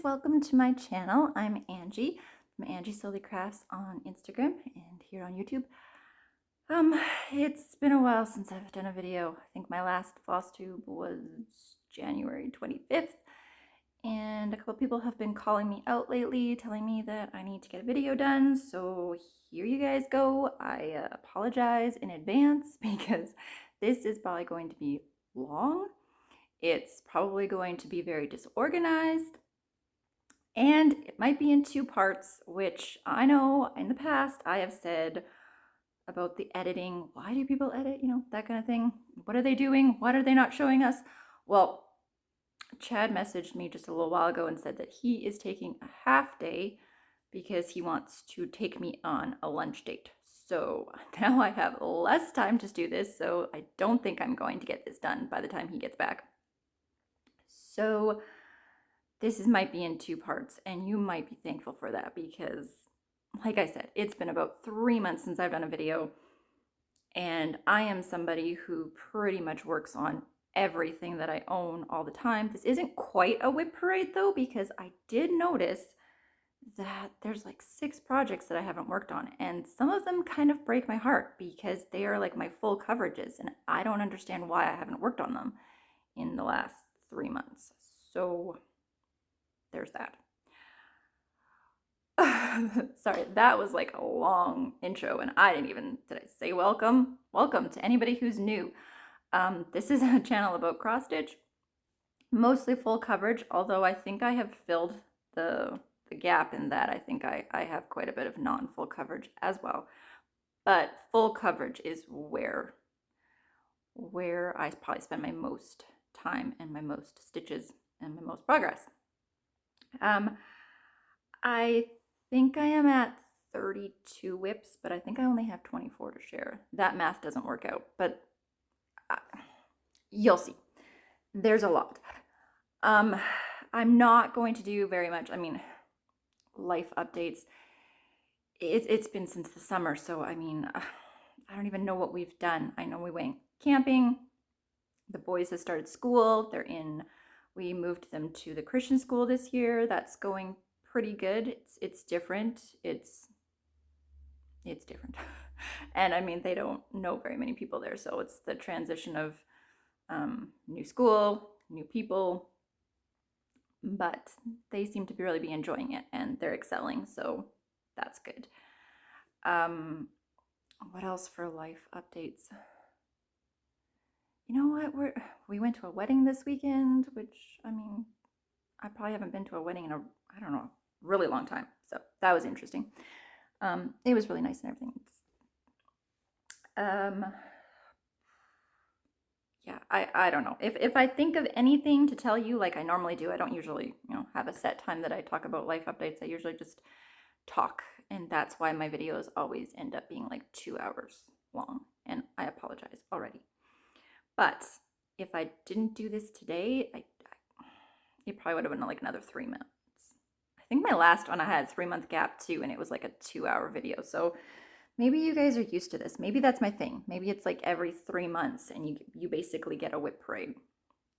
welcome to my channel. I'm Angie from Angie Slowly Crafts on Instagram and here on YouTube. It's been a while since I've done a video. I think my last Flosstube was January 25th, and a couple people have been calling me out lately, telling me that I need to get a video done, so here you guys go. I apologize in advance because this is probably going to be long. It's probably going to be very disorganized, and it might be in two parts, which I know in the past I have said about the editing. Why do people edit? You know, that kind of thing. What are they doing? What are they not showing us? Well, Chad messaged me just a little while ago and said that he is taking a half day because he wants to take me on a lunch date. So now I have less time to do this, so I don't think I'm going to get this done by the time he gets back. So this might be in two parts, and you might be thankful for that because, like I said, it's been about 3 months since I've done a video, and I am somebody who pretty much works on everything that I own all the time. This isn't quite a whip parade though, because I did notice that there's like 6 projects that I haven't worked on, and some of them kind of break my heart because they are like my full coverages, and I don't understand why I haven't worked on them in the last 3 months. So there's that. Sorry, that was like a long intro, and did I say welcome? Welcome to anybody who's new. This is a channel about cross stitch, mostly full coverage, although I think I have filled the gap in that. I think I have quite a bit of non-full coverage as well, but full coverage is where I probably spend my most time and my most stitches and my most progress. I think I am at 32 whips, but I think I only have 24 to share. That math doesn't work out, but you'll see. There's a lot. I'm not going to do very much. I mean, life updates. It's been since the summer, so I mean, I don't even know what we've done. I know we went camping. The boys have started school. We moved them to the Christian school this year. That's going pretty good. It's different. It's different. And I mean, they don't know very many people there, so it's the transition of new school, new people, but they seem to really be enjoying it and they're excelling, so that's good. What else for life updates? You know what, we went to a wedding this weekend, which, I mean, I probably haven't been to a wedding in I don't know, really long time, so that was interesting. It was really nice and everything. Yeah, I don't know. If I think of anything to tell you like I normally do, I don't usually, have a set time that I talk about life updates. I usually just talk, and that's why my videos always end up being like 2 hours long, and I apologize already. But if I didn't do this today, it probably would have been like another 3 months. I think my last one I had a 3-month gap too, and it was like a 2-hour video. So maybe you guys are used to this. Maybe that's my thing. Maybe it's like every 3 months and you basically get a whip parade.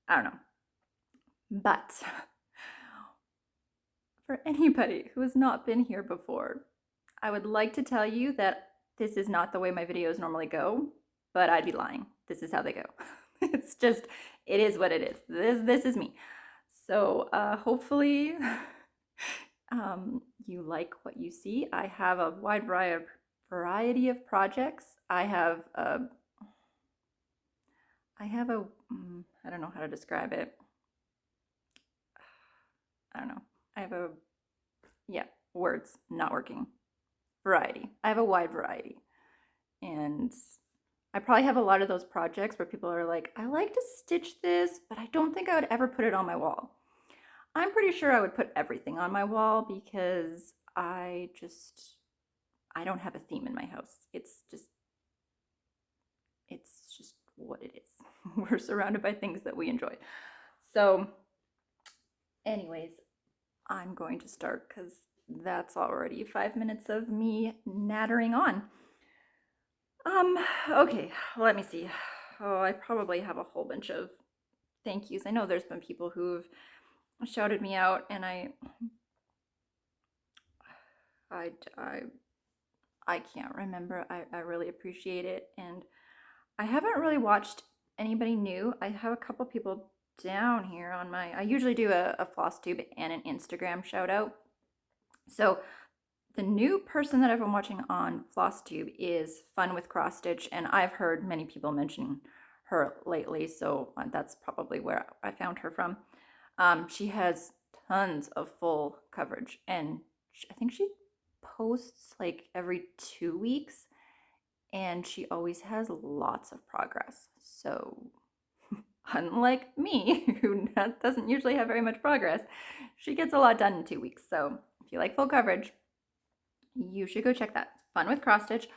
I don't know. But for anybody who has not been here before, I would like to tell you that this is not the way my videos normally go, but I'd be lying. This is how they go. It's just, it is what it is. This is me. So hopefully you like what you see. I have a wide variety of projects. I don't know how to describe it. I don't know. Words not working. Variety. I have a wide variety. And I probably have a lot of those projects where people are like, I like to stitch this, but I don't think I would ever put it on my wall. I'm pretty sure I would put everything on my wall because I don't have a theme in my house. It's just what it is. We're surrounded by things that we enjoy. So anyways, I'm going to start because that's already 5 minutes of me nattering on. Okay, let me see. Oh, I probably have a whole bunch of thank yous. I know there's been people who've shouted me out, and I can't remember. I really appreciate it, and I haven't really watched anybody new. I have a couple people down here on my. I usually do a Flosstube and an Instagram shout out. So the new person that I've been watching on Flosstube is Fun with Cross Stitch, and I've heard many people mention her lately, so that's probably where I found her from. She has tons of full coverage, and I think she posts like every 2 weeks, and she always has lots of progress. So, unlike me, who doesn't usually have very much progress, she gets a lot done in 2 weeks. So, if you like full coverage, you should go check that. Fun with Cross Stitch.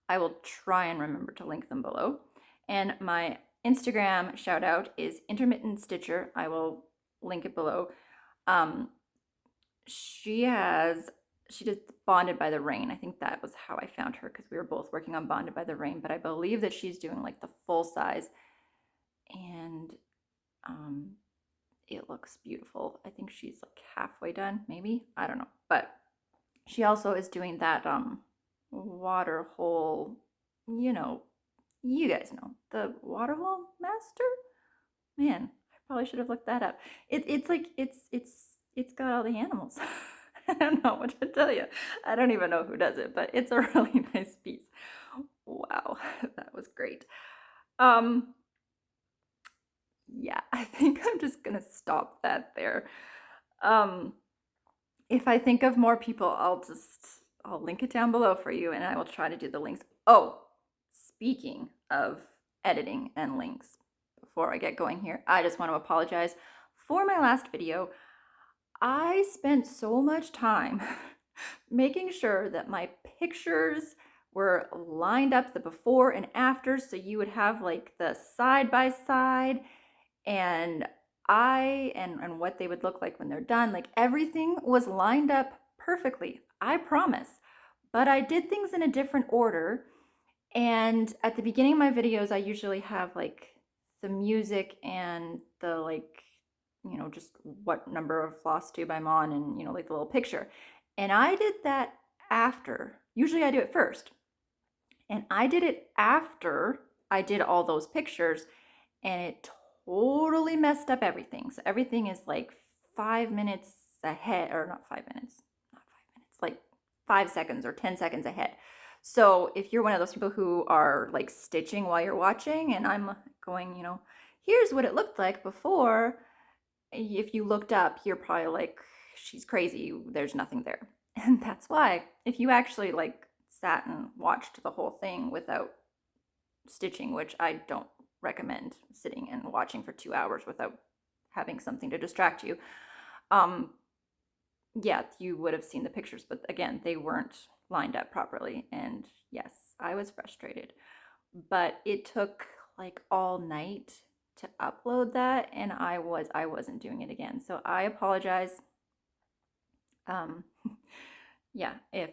I will try and remember to link them below. And my Instagram shout out is Intermittent Stitcher. I will link it below. She did Bonded by the Rain. I think that was how I found her, because we were both working on Bonded by the Rain, but I believe that she's doing like the full size, and it looks beautiful. I think she's like halfway done, maybe. I don't know. But she also is doing that water hole, you know, you guys know, the water hole master? Man, I probably should have looked that up. It's like it's got all the animals. I don't know what to tell you. I don't even know who does it, but it's a really nice piece. Wow, that was great. Yeah, I think I'm just gonna stop that there. If I think of more people, I'll link it down below for you, and I will try to do the links. Oh, speaking of editing and links, before I get going here, I just want to apologize for my last video. I spent so much time making sure that my pictures were lined up, the before and after, so you would have like the side by side, and and what they would look like when they're done. Like everything was lined up perfectly, I promise. But I did things in a different order. And at the beginning of my videos, I usually have like the music and the like, just what number of floss tube I'm on, and like the little picture. And I did that after. Usually I do it first. And I did it after I did all those pictures, and it totally messed up everything. So everything is like 5 minutes ahead, or not 5 minutes, not 5 minutes, like 5 seconds or 10 seconds ahead. So if you're one of those people who are like stitching while you're watching, and I'm going, here's what it looked like before, if you looked up, you're probably like, she's crazy, there's nothing there. And that's why, if you actually like sat and watched the whole thing without stitching, which I don't recommend sitting and watching for 2 hours without having something to distract you, yeah, you would have seen the pictures, but again, they weren't lined up properly. And yes, I was frustrated, but it took like all night to upload that, and I wasn't doing it again. So I apologize. Yeah, if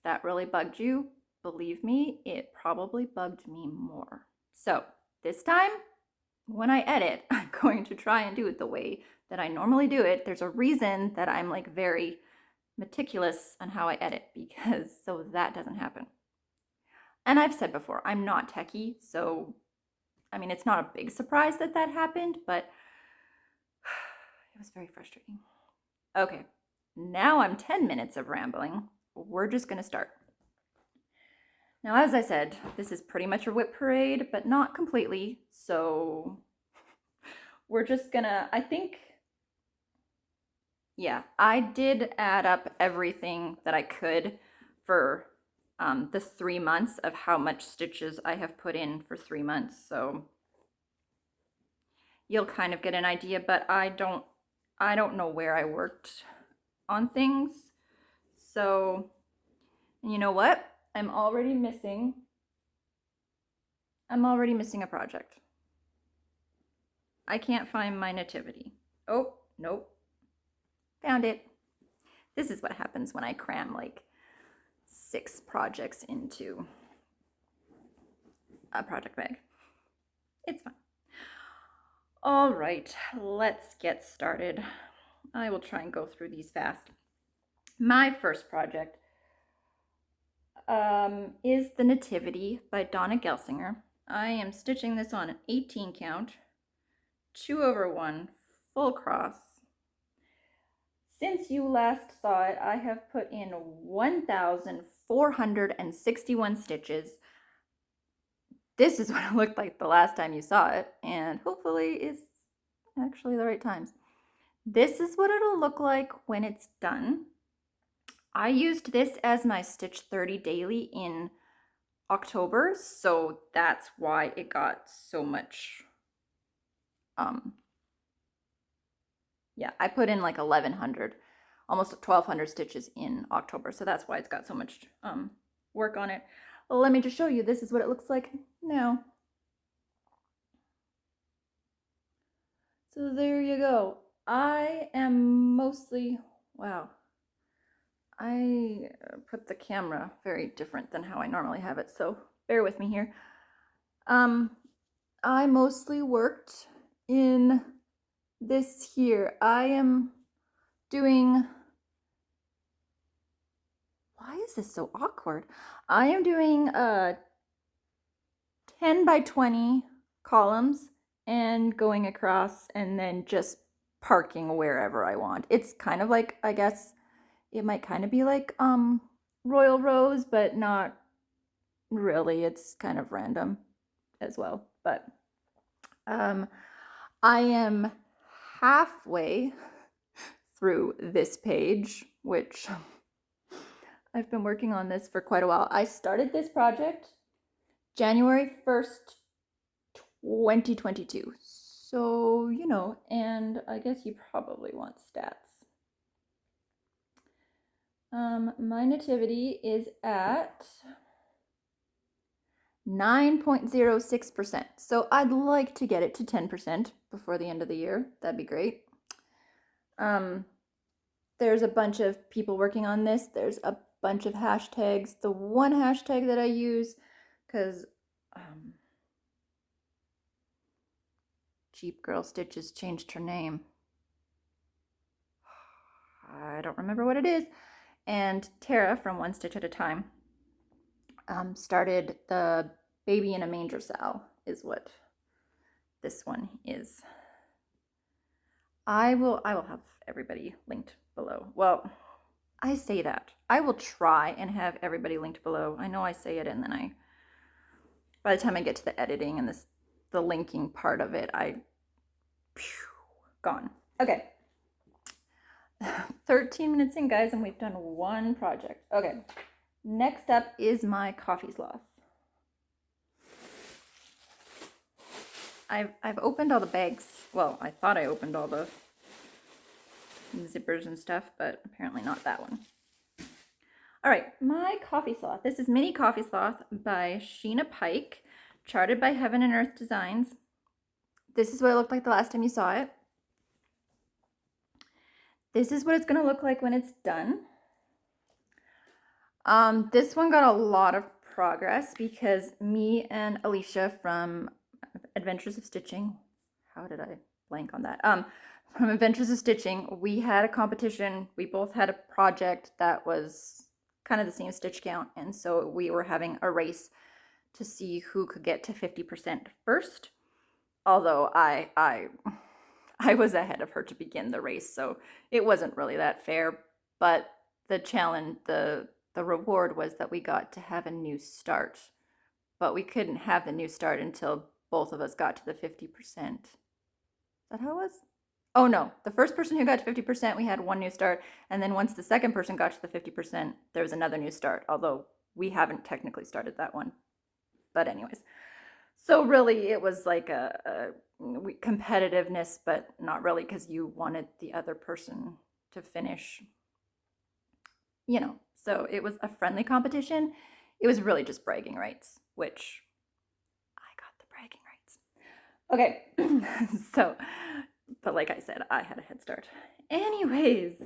that really bugged you, believe me, it probably bugged me more. So this time, when I edit, I'm going to try and do it the way that I normally do it. There's a reason that I'm like very meticulous on how I edit, because so that doesn't happen. And I've said before, I'm not techie, so I mean, it's not a big surprise that that happened, but it was very frustrating. Okay, now I'm 10 minutes of rambling. We're just gonna start. Now, as I said, this is pretty much a whip parade, but not completely. So we're just gonna, I think, yeah, I did add up everything that I could for the 3 months of how much stitches I have put in for 3 months. So you'll kind of get an idea, but I don't know where I worked on things. So, you know what? I'm already missing a project. I can't find my nativity. Oh, nope. Found it. This is what happens when I cram like 6 projects into a project bag. It's fine. All right, let's get started. I will try and go through these fast. My first project is the Nativity by Donna Gelsinger. I am stitching this on an 18 count, 2/1, full cross. Since you last saw it, I have put in 1,461 stitches. This is what it looked like the last time you saw it, and hopefully it's actually the right times. This is what it'll look like when it's done. I used this as my Stitch 30 daily in October, so that's why it got so much, yeah, I put in like 1,100, almost 1,200 stitches in October, so that's why it's got so much work on it. Well, let me just show you. This is what it looks like now. So there you go. I am mostly, wow, I put the camera very different than how I normally have it, so bear with me here. I mostly worked in this here. I am doing, why is this so awkward? I am doing 10 by 20 columns and going across and then just parking wherever I want. It's kind of like, I guess it might kind of be like Royal Rose, but not really. It's kind of random as well. But I am halfway through this page, which I've been working on this for quite a while. I started this project January 1st, 2022. So, you know, and I guess you probably want stats. My nativity is at 9.06%. So I'd like to get it to 10% before the end of the year. That'd be great. There's a bunch of people working on this. There's a bunch of hashtags. The one hashtag that I use, because Cheap Girl Stitches changed her name. I don't remember what it is. And Tara from One Stitch at a Time started the Baby in a Manger Sal, is what this one is. I will have everybody linked below. Well, I say that. I will try and have everybody linked below. I know I say it, and then by the time I get to the editing and the linking part of it, gone. Okay. 13 minutes in, guys, and we've done one project. Okay. Next up is my coffee sloth. I've opened all the bags. Well, I thought I opened all the zippers and stuff, but apparently not that one. All right, my coffee sloth. This is Mini Coffee Sloth by Sheena Pike, charted by Heaven and Earth Designs. This is what it looked like the last time you saw it. This is what it's going to look like when it's done. This one got a lot of progress because me and Alicia from Adventures of Stitching, how did I blank on that? From Adventures of Stitching, we had a competition. We both had a project that was kind of the same stitch count, and so we were having a race to see who could get to 50% first. Although I was ahead of her to begin the race, so it wasn't really that fair. But the challenge, the reward was that we got to have a new start, but we couldn't have the new start until both of us got to the 50%. Is that how it was? Oh no, the first person who got to 50%, we had one new start, and then once the second person got to the 50%, there was another new start, although we haven't technically started that one. But anyways, so really it was like a competitiveness, but not really, because you wanted the other person to finish, you know. So it was a friendly competition. It was really just bragging rights, which I got the bragging rights. Okay, so, but like I said, I had a head start. Anyways,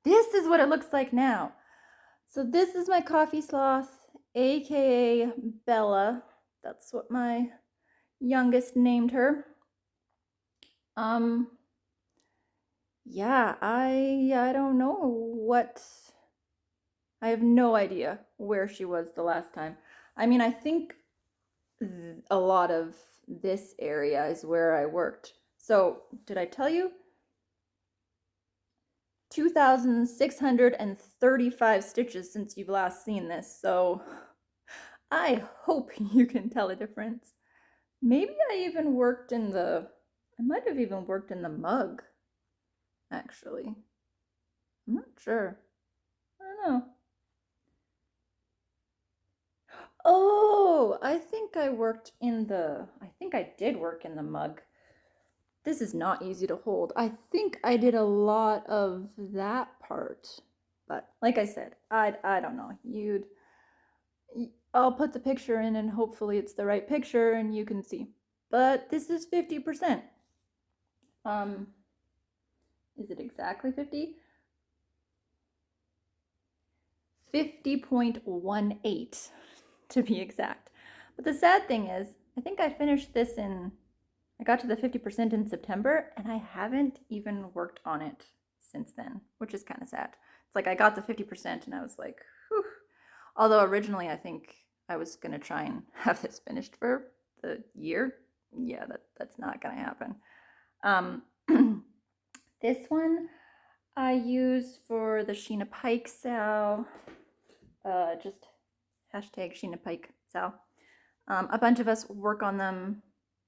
this is what it looks like now. So this is my coffee sloth, aka Bella. That's what my youngest named her. yeah, I don't know what. I have no idea where she was the last time. I mean, I think a lot of this area is where I worked. So, did I tell you? 2,635 stitches since you've last seen this, so I hope you can tell a difference. Maybe I might have even worked in the mug, actually. I'm not sure. I don't know. Oh, I think I did work in the mug. This is not easy to hold. I think I did a lot of that part. But like I said, I don't know. I'll put the picture in and hopefully it's the right picture and you can see. But this is 50%. Um, is it exactly 50? 50.18 to be exact. But the sad thing is, I think I finished this I got to the 50% in September and I haven't even worked on it since then, which is kind of sad. It's like I got the 50% and I was like, whew. Although originally I think I was going to try and have this finished for the year. Yeah, that's not going to happen. This one I used for the Sheena Pike sale. Just hashtag Sheena Pike sale. A bunch of us work on them.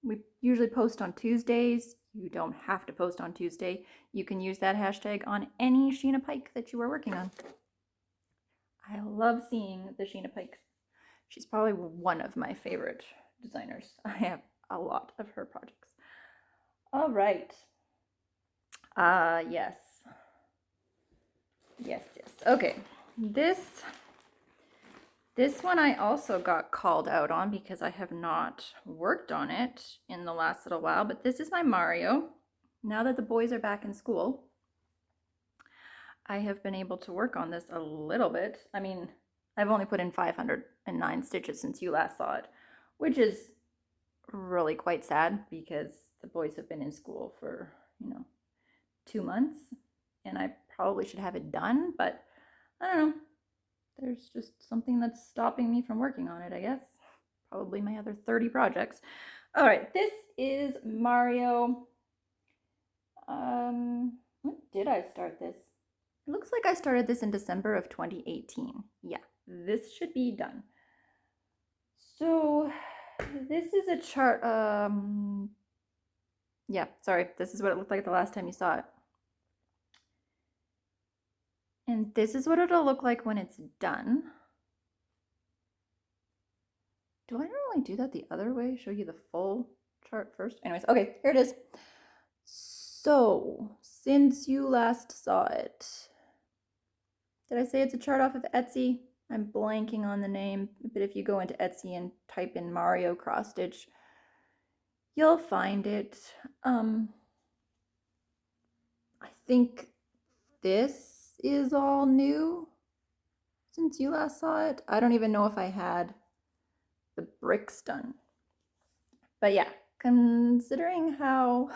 We usually post on Tuesdays. You don't have to post on Tuesday. You can use that hashtag on any Sheena Pike that you are working on. I love seeing the Sheena Pike. She's probably one of my favorite designers. I have a lot of her projects. All right. Yes. Yes. Okay. This one I also got called out on because I have not worked on it in the last little while, but this is my Mario. Now that the boys are back in school, I have been able to work on this a little bit. I mean, I've only put in 509 stitches since you last saw it, which is really quite sad because the boys have been in school for, 2 months and I probably should have it done, but I don't know. There's just something that's stopping me from working on it, I guess. Probably my other 30 projects. All right, this is Mario. When did I start this? It looks like I started this in December of 2018. Yeah, this should be done. So this is a chart. Yeah, sorry. This is what it looked like the last time you saw it. And this is what it'll look like when it's done. Do I normally do that the other way? Show you the full chart first? Anyways, okay, here it is. So, since you last saw it, did I say it's a chart off of Etsy? I'm blanking on the name, but if you go into Etsy and type in Mario cross stitch, you'll find it. I think this is all new since you last saw it. I don't even know if I had the bricks done. But yeah, considering how,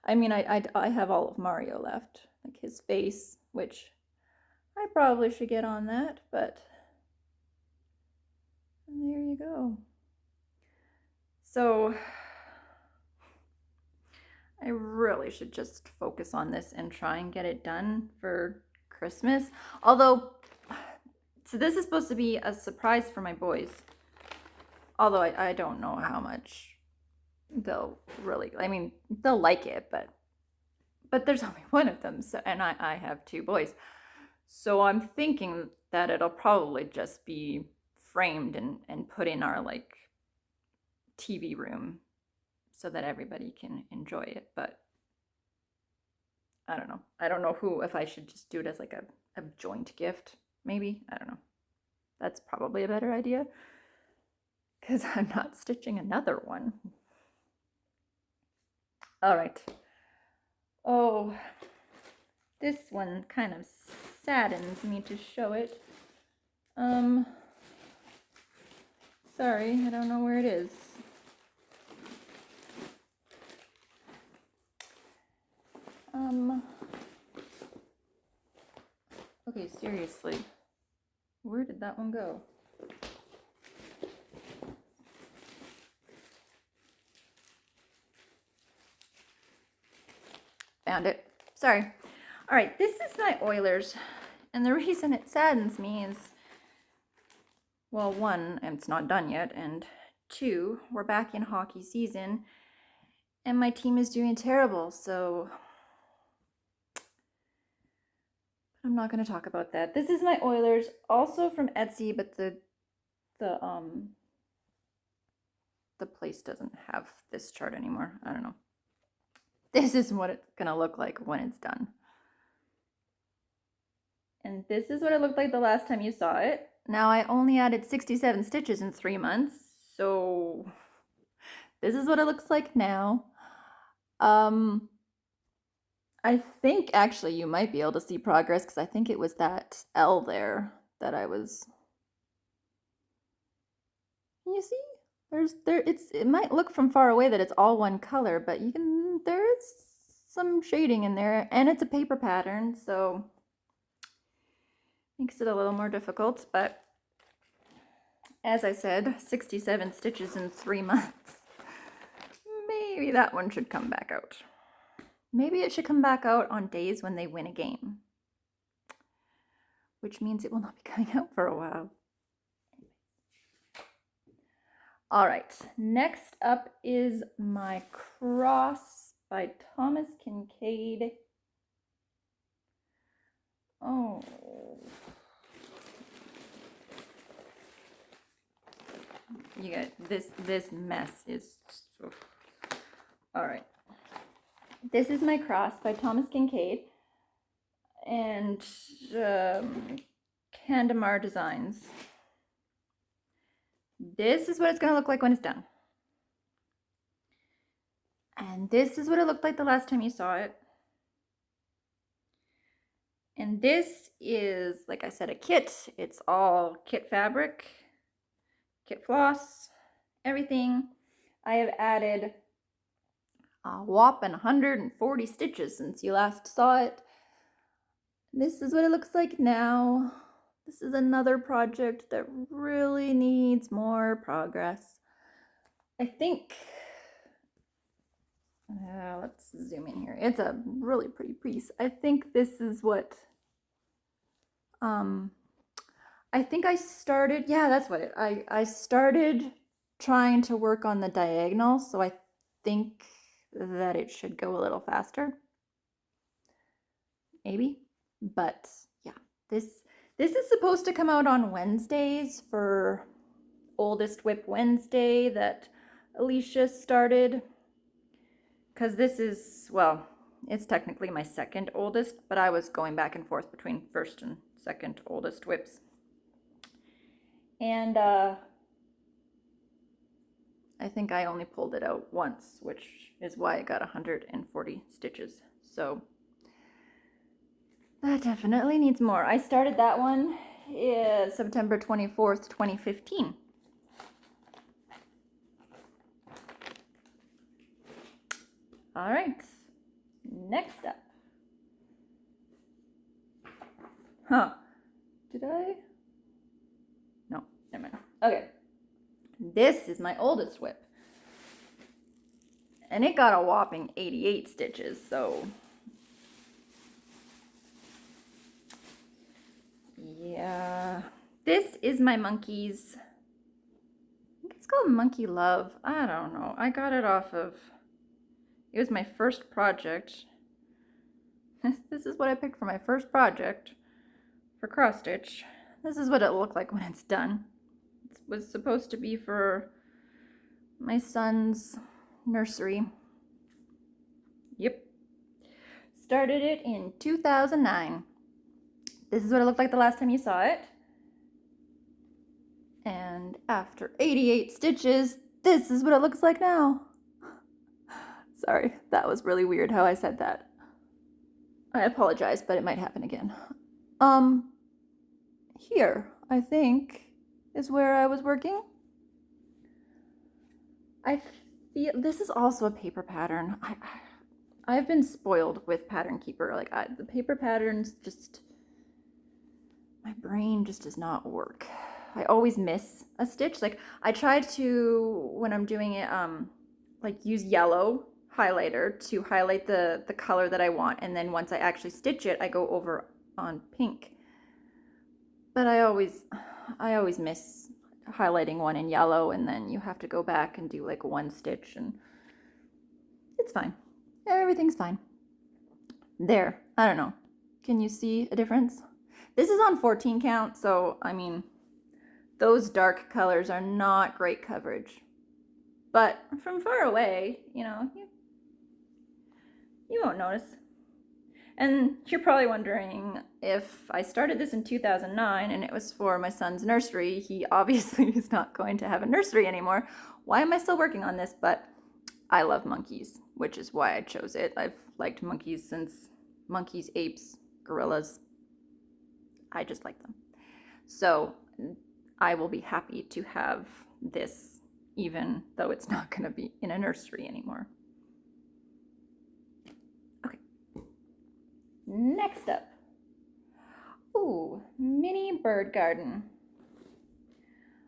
I mean, I have all of Mario left, like his face, which I probably should get on that, but there you go. So I really should just focus on this and try and get it done for Christmas. Although, so this is supposed to be a surprise for my boys. Although I don't know how much they'll really, I mean, they'll like it, but there's only one of them, so, and I have two boys. So I'm thinking that it'll probably just be framed and put in our like TV room so that everybody can enjoy it. But I don't know. I don't know if I should just do it as like a joint gift, maybe. I don't know. That's probably a better idea because I'm not stitching another one. All right. Oh, this one kind of saddens me to show it. Sorry, I don't know where it is. Okay, seriously. Where did that one go? Found it. Sorry. All right, this is my Oilers. And the reason it saddens me is, well, one, it's not done yet, and two, we're back in hockey season, and my team is doing terrible, so I'm not going to talk about that. This is my Oilers, also from Etsy, but the place doesn't have this chart anymore. I don't know. This is what it's going to look like when it's done. And this is what it looked like the last time you saw it. Now I only added 67 stitches in 3 months, so this is what it looks like now. I think actually you might be able to see progress because I think it was that L there that I was. Can you see? It might look from far away that it's all one color, but there is some shading in there, and it's a paper pattern, so makes it a little more difficult, but as I said, 67 stitches in 3 months. Maybe that one should come back out. Maybe it should come back out on days when they win a game, which means it will not be coming out for a while. All right, next up is my cross by Thomas Kincaid. Oh. You got this mess is. All right. This is my cross by Thomas Kincaid and Candamar Designs. This is what it's going to look like when it's done. And this is what it looked like the last time you saw it. And this is, like I said, a kit. It's all kit fabric, kit floss, everything. I have added a whopping 140 stitches since you last saw it. This is what it looks like now. This is another project that really needs more progress. I think, let's zoom in here. It's a really pretty piece. I think this is what, I think I started, yeah, that's what I started trying to work on the diagonal, so I think that it should go a little faster. Maybe, but yeah, this is supposed to come out on Wednesdays for Oldest Whip Wednesday that Alicia started, because this is, well, it's technically my second oldest, but I was going back and forth between first and second oldest whips. And I think I only pulled it out once, which is why I got 140 stitches. So that definitely needs more. I started that one September 24th, 2015. All right, next up. Did I? No, never mind. Okay, this is my oldest whip. And it got a whopping 88 stitches, so yeah. This is my Monkeys. I think it's called Monkey Love. I don't know. I got it off of, it was my first project. This is what I picked for my first project for cross stitch. This is what it looked like when it's done. It was supposed to be for my son's nursery. Yep. Started it in 2009. This is what it looked like the last time you saw it. And after 88 stitches, this is what it looks like now. Sorry, that was really weird how I said that. I apologize, but it might happen again. Here, I think, is where I was working. I feel this is also a paper pattern. I've been spoiled with Pattern Keeper. Like the paper patterns just, my brain just does not work. I always miss a stitch. Like I try to, when I'm doing it, like use yellow highlighter to highlight the color that I want, and then once I actually stitch it, I go over on pink. But I always miss highlighting one in yellow, and then you have to go back and do like one stitch, and it's fine. Everything's fine. There, I don't know. Can you see a difference? This is on 14 count, so I mean, those dark colors are not great coverage. But from far away, you know, you won't notice. And you're probably wondering, if I started this in 2009 and it was for my son's nursery, he obviously is not going to have a nursery anymore. Why am I still working on this? But I love monkeys, which is why I chose it. I've liked monkeys since monkeys, apes, gorillas. I just like them. So I will be happy to have this, even though it's not going to be in a nursery anymore. Okay. Next up. Ooh, mini bird garden.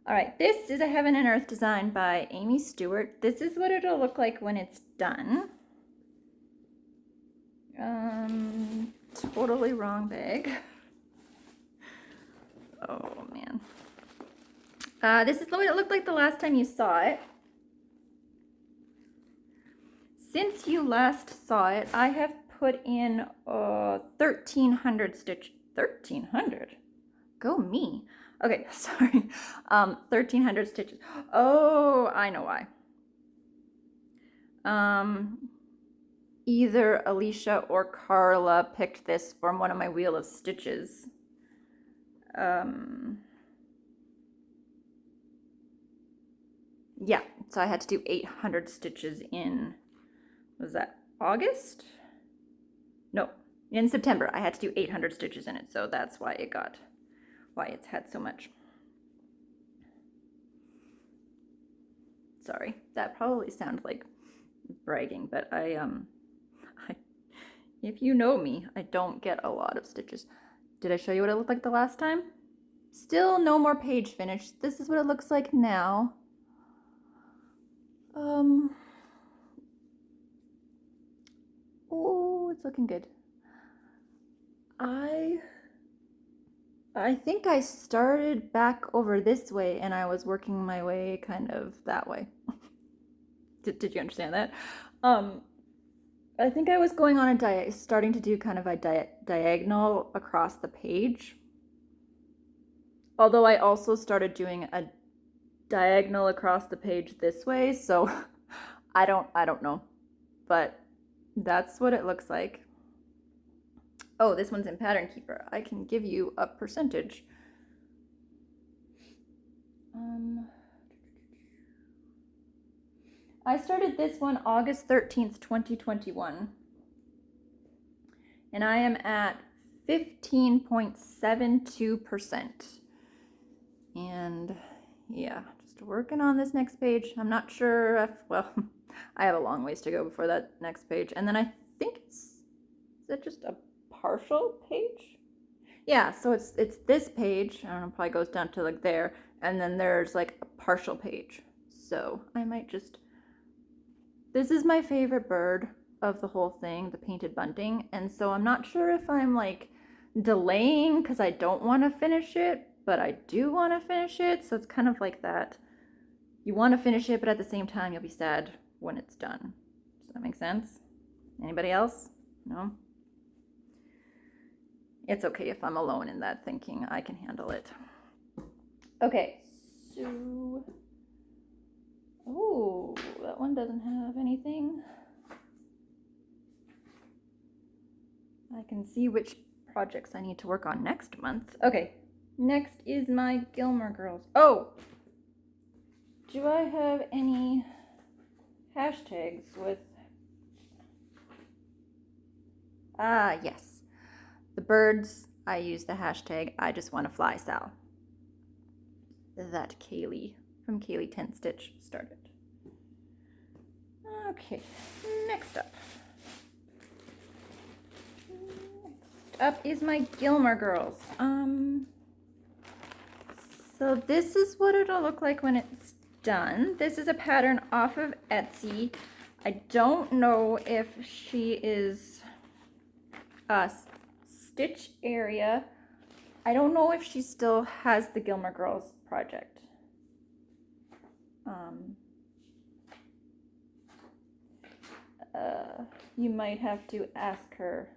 All right, this is a Heaven and Earth design by Amy Stewart. This is what it'll look like when it's done. Totally wrong bag. Oh man. This is the way it looked like the last time you saw it. Since you last saw it, I have put in 1,300 stitch. 1,300? Go me. Okay, sorry. 1,300 stitches. Oh, I know why. Either Alicia or Carla picked this from one of my Wheel of Stitches. Yeah, so I had to do 800 stitches in, was that August? No, in September. I had to do 800 stitches in it, so that's why it's had so much. Sorry, that probably sounded like bragging, but if you know me, I don't get a lot of stitches. Did I show you what it looked like the last time? Still no more page finish. This is what it looks like now. Oh, it's looking good. I think I started back over this way and I was working my way kind of that way. Did you understand that? I think I was going on starting to do kind of a diagonal across the page. Although I also started doing a diagonal across the page this way, so I don't know. But that's what it looks like. Oh, this one's in Pattern Keeper. I can give you a percentage. I started this one August 13th, 2021. And I am at 15.72%. And yeah, just working on this next page. I'm not sure if, well, I have a long ways to go before that next page. And then I think is it just a partial page? Yeah, so it's this page. I don't know, probably goes down to like there, and then there's like a partial page. So I might just, this is my favorite bird of the whole thing, the painted bunting, and so I'm not sure if I'm like delaying because I don't want to finish it, but I do want to finish it. So it's kind of like that. You want to finish it, but at the same time you'll be sad when it's done. Does that make sense? Anybody else? No? It's okay if I'm alone in that thinking. I can handle it. Okay, so, oh, that one doesn't have anything. I can see which projects I need to work on next month. Okay, next is my Gilmore Girls. Oh, do I have any hashtags with, yes. The birds, I use the hashtag I just want to fly Sal. That Kaylee from Kaylee 10 Stitch started. Okay, next up. Next up is my Gilmore Girls. So this is what it'll look like when it's done. This is a pattern off of Etsy. I don't know if she is a stitch area. I don't know if she still has the Gilmore Girls project. You might have to ask her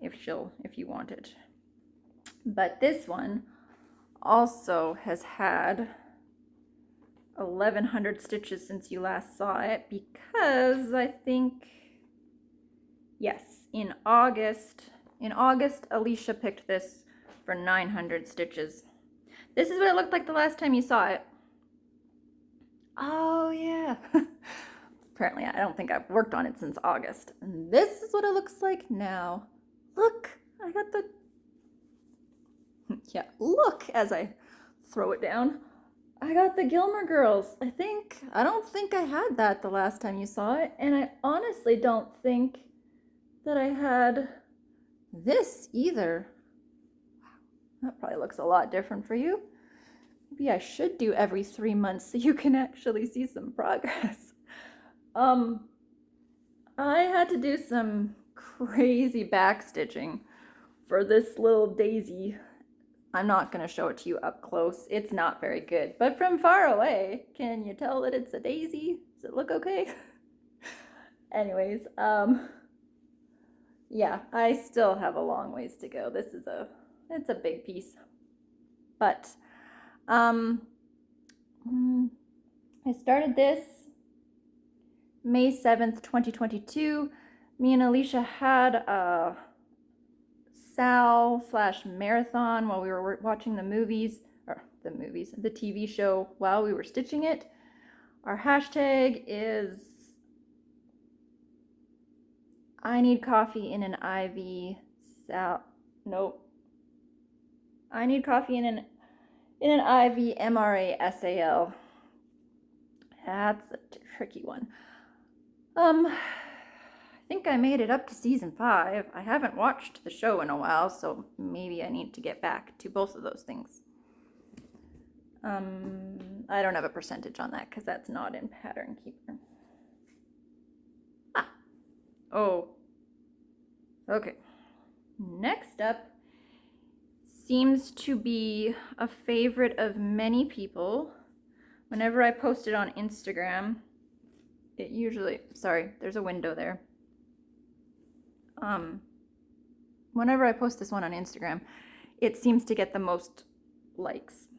if you want it. But this one also has had 1,100 stitches since you last saw it, because I think, yes, in August, Alicia picked this for 900 stitches. This is what it looked like the last time you saw it. Oh yeah. Apparently, I don't think I've worked on it since August. And this is what it looks like now. Look, I got the... Yeah, look as I throw it down. I got the Gilmore Girls. I don't think I had that the last time you saw it. And I honestly don't think that I had this either. Wow, that probably looks a lot different for you. Maybe I should do every 3 months so you can actually see some progress. I had to do some crazy back stitching for this little daisy. I'm not going to show it to you up close. It's not very good. But from far away, can you tell that it's a daisy? Does it look okay? Anyways, yeah, I still have a long ways to go. It's a big piece. But, I started this May 7th, 2022. Me and Alicia had a Sal/marathon while we were watching the TV show while we were stitching it. Our hashtag is I need coffee in an IV I need coffee in an IV MRA SAL. That's a tricky one. I think I made it up to season 5. I haven't watched the show in a while, so maybe I need to get back to both of those things. I don't have a percentage on that because that's not in Pattern Keeper. Oh. Okay. Next up seems to be a favorite of many people. Whenever I post it on Instagram, it usually, sorry, there's a window there. Whenever I post this one on Instagram, it seems to get the most likes,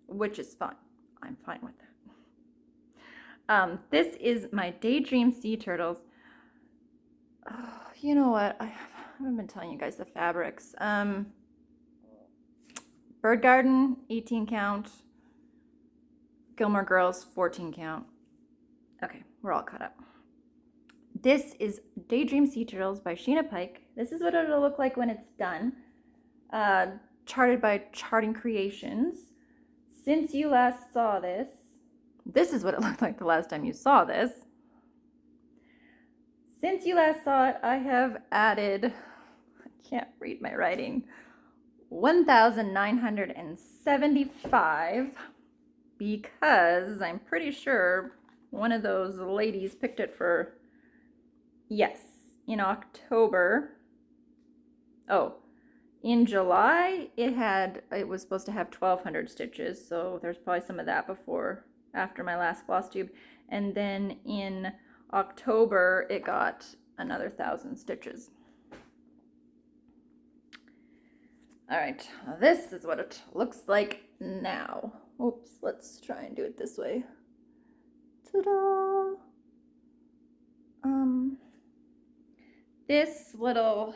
which is fun. I'm fine with that. This is my Daydream Sea Turtles. You know what? I haven't been telling you guys the fabrics. Bird Garden, 18 count. Gilmore Girls, 14 count. Okay, we're all caught up. This is Daydream Sea Turtles by Sheena Pike. This is what it'll look like when it's done. Charted by Charting Creations. Since you last saw this, this is what it looked like the last time you saw this. Since you last saw it, I have added, I can't read my writing, 1,975, because I'm pretty sure one of those ladies picked it for, yes, in October. Oh, in July, it was supposed to have 1,200 stitches, so there's probably some of that after my last Flosstube. And then in October, it got another 1,000 stitches. All right, this is what it looks like now. Oops, let's try and do it this way. Ta-da! This little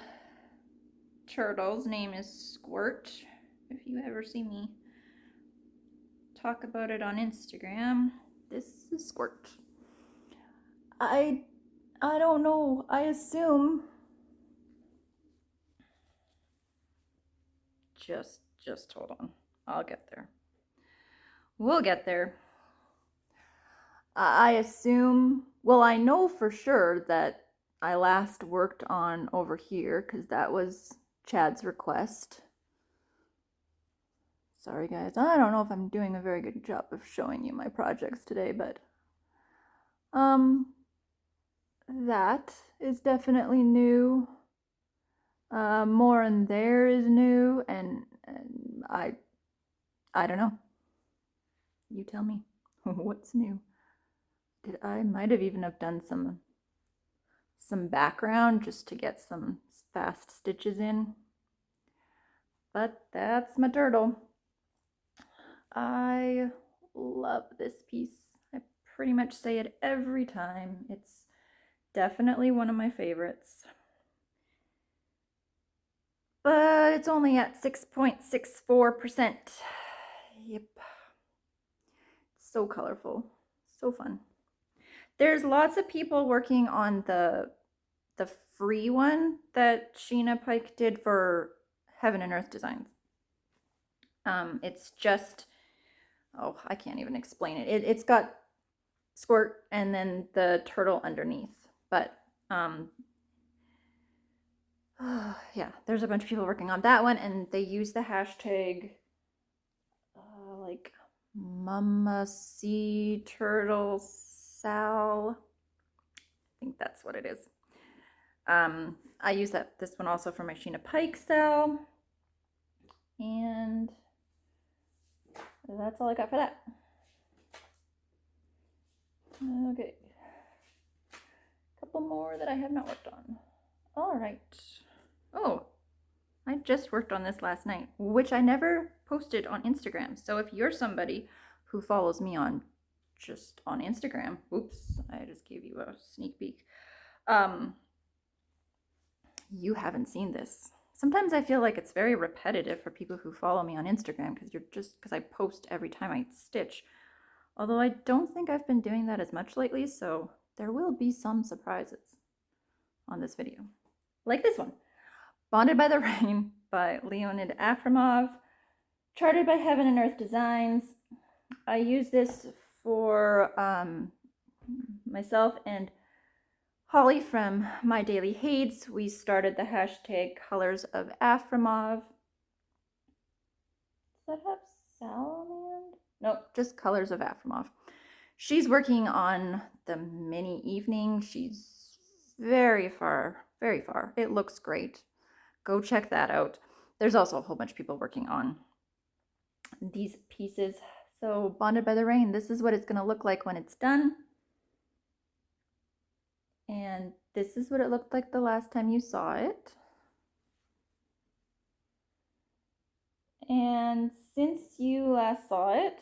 turtle's name is Squirt. If you ever see me talk about it on Instagram, this is Squirt. I don't know. I assume. Just hold on. I'll get there. We'll get there. I assume, well, I know for sure that I last worked on over here because that was Chad's request. Sorry guys, I don't know if I'm doing a very good job of showing you my projects today, but that is definitely new. More in there is new, and I don't know. You tell me. What's new? I might have even have done some background just to get some fast stitches in. But that's my turtle. I love this piece. I pretty much say it every time. It's definitely one of my favorites. But it's only at 6.64%. Yep. It's so colorful. So fun. There's lots of people working on the free one that Sheena Pike did for Heaven and Earth Designs. It's just, oh, I can't even explain it. It's got squirt and then the turtle underneath. But yeah, there's a bunch of people working on that one, and they use the hashtag like Mama Sea Turtle Sal. I think that's what it is. I use this one also for my Sheena Pike Sal, and that's all I got for that. Okay, a couple more that I have not worked on. All right. Oh, I just worked on this last night, which I never posted on Instagram. So if you're somebody who follows me just on Instagram, oops, I just gave you a sneak peek. You haven't seen this. Sometimes I feel like it's very repetitive for people who follow me on Instagram because I post every time I stitch. Although I don't think I've been doing that as much lately, so there will be some surprises on this video. Like this one. Bonded by the Rain by Leonid Afremov, charted by Heaven and Earth Designs. I use this for myself and Holly from My Daily Hates. We started the hashtag Colors of Afremov. Does that have Salamander? Nope, just Colors of Afremov. She's working on the mini evening. She's very far, very far. It looks great. Go check that out. There's also a whole bunch of people working on these pieces. So Bonded by the Rain, this is what it's going to look like when it's done. And this is what it looked like the last time you saw it. And since you last saw it,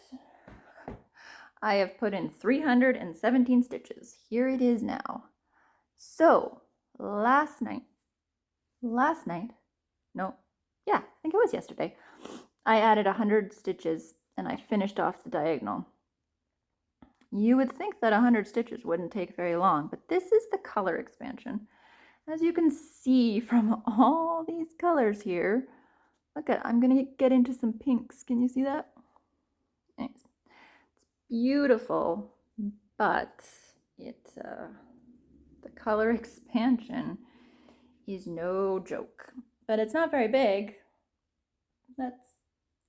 I have put in 317 stitches. Here it is now. So last night, no, yeah, I think it was yesterday, I added 100 stitches and I finished off the diagonal. You would think that 100 stitches wouldn't take very long, but this is the color expansion. As you can see from all these colors here, look at, I'm gonna get into some pinks. Can you see that? It's beautiful, but the color expansion is no joke. But it's not very big. That's,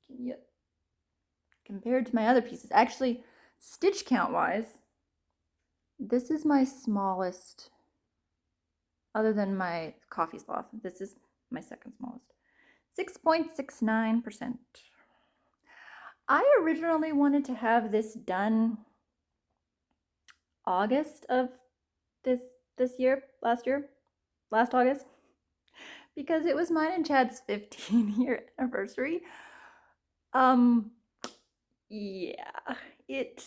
yeah, compared to my other pieces. Actually, stitch count wise, this is my smallest, other than my coffee sloth. This is my second smallest. 6.69%. I originally wanted to have this done August of this year, last August, because it was mine and Chad's 15-year anniversary. Yeah, it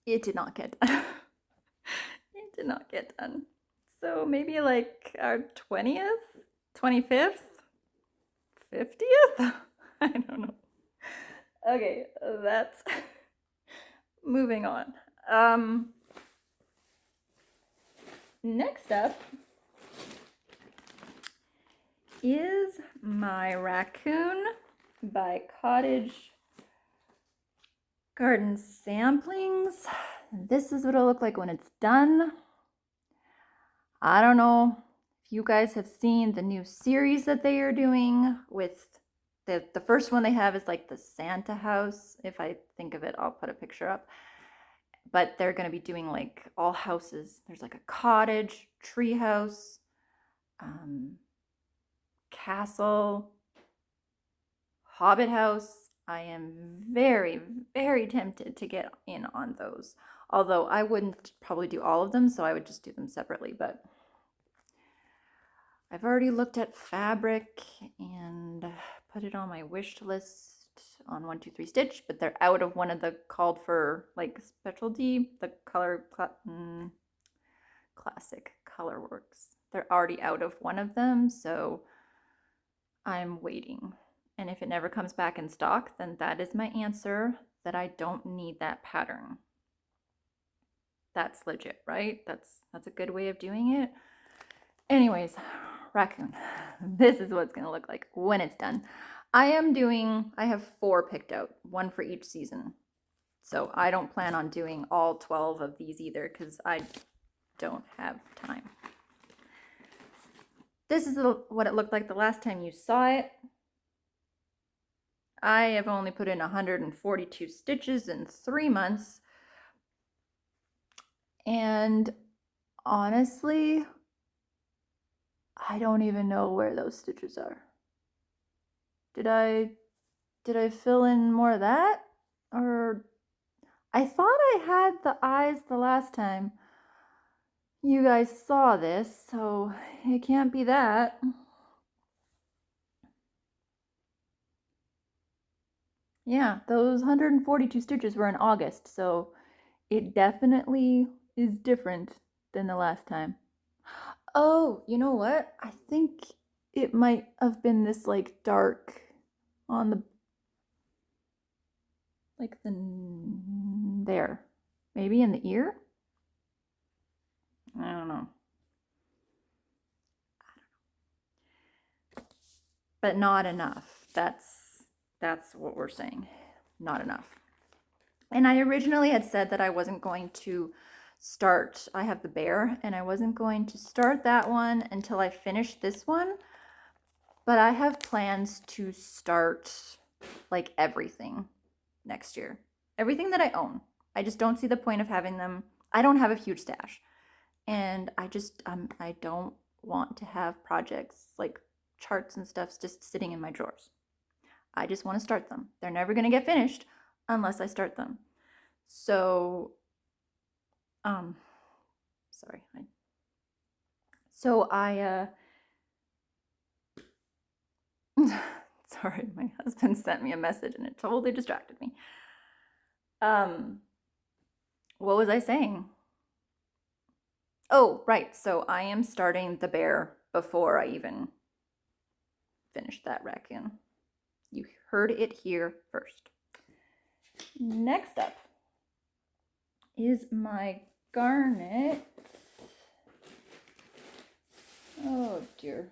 did not get done. It did not get done. So maybe like our 20th, 25th, 50th? I don't know. Okay, that's moving on. Next up is my raccoon by Cottage Garden Samplings. This is what it'll look like when it's done. I don't know if you guys have seen the new series that they are doing with The first one they have is like the Santa house. If I think of it, I'll put a picture up. But they're going to be doing like all houses. There's like a cottage, tree house, castle, hobbit house. I am very, very tempted to get in on those. Although I wouldn't probably do all of them, so I would just do them separately. But I've already looked at fabric and put it on my wish list on 123 Stitch, but they're out of one of the called for like specialty, the classic color works. They're already out of one of them, so I'm waiting. And if it never comes back in stock, then that is my answer that I don't need that pattern. That's legit, right? That's a good way of doing it. Anyways, raccoon. This is what it's going to look like when it's done. I have 4 picked out, 1 for each season. So I don't plan on doing all 12 of these either because I don't have time. This is what it looked like the last time you saw it. I have only put in 142 stitches in 3 months. And honestly, I don't even know where those stitches are. Did I fill in more of that? Or I thought I had the eyes the last time you guys saw this, so it can't be that. Yeah, those 142 stitches were in August, so it definitely is different than the last time. Oh, you know what? I think it might have been this like dark on the like the there. Maybe in the ear? I don't know. But not enough. That's what we're saying. Not enough. And I originally had said that I wasn't going to start. I have the bear, and I wasn't going to start that one until I finished this one. But I have plans to start like everything next year. Everything that I own. I just don't see the point of having them. I don't have a huge stash. And I don't want to have projects like charts and stuff just sitting in my drawers. I just want to start them. They're never going to get finished unless I start them. So, sorry. Sorry, my husband sent me a message and it totally distracted me. What was I saying? Oh, right. So I am starting the bear before I even finish that raccoon. You heard it here first. Next up is my garnet. Oh dear.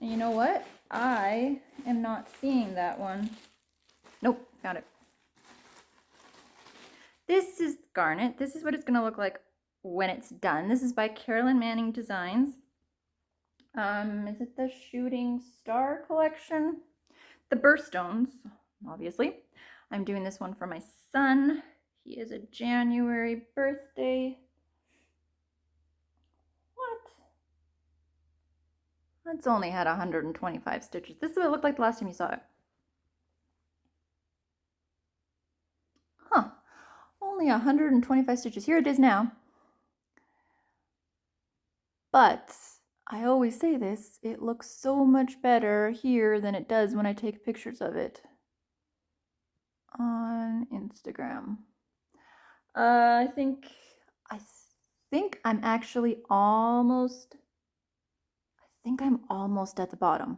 And you know what? I am not seeing that one. Nope, found it. This is garnet. This is what it's going to look like when it's done. This is by Carolyn Manning Designs. Is it the Shooting Star collection? The Birthstones, obviously. I'm doing this one for my son. He is a January birthday. What? That's only had 125 stitches. This is what it looked like the last time you saw it. Huh. Only 125 stitches. Here it is now. But I always say this, it looks so much better here than it does when I take pictures of it on Instagram. I think I'm actually almost, I'm almost at the bottom.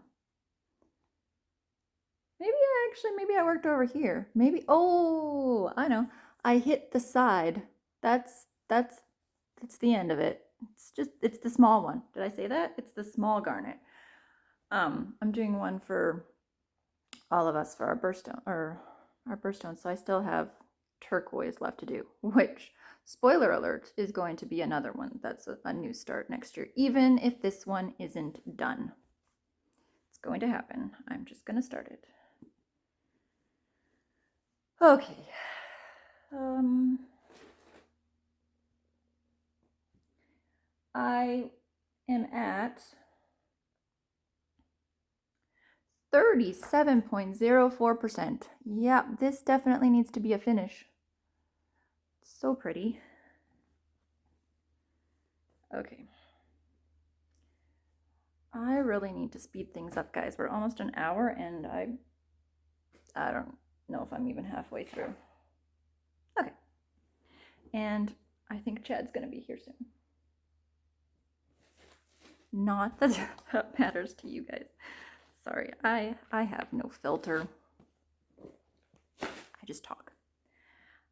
Maybe I worked over here. Maybe, oh, I know. I hit the side. That's the end of it. It's the small one. Did I say that? It's the small garnet. I'm doing one for all of us for our birthstone, so I still have turquoise left to do, which, spoiler alert, is going to be another one. That's a new start next year, even if this one isn't done. It's going to happen. I'm just going to start it. Okay. I am at 37.04%. Yeah, this definitely needs to be a finish. So pretty. Okay. I really need to speed things up, guys. We're almost an hour and I don't know if I'm even halfway through. Okay. And I think Chad's gonna be here soon. Not that that matters to you guys. Sorry, I have no filter. I just talk.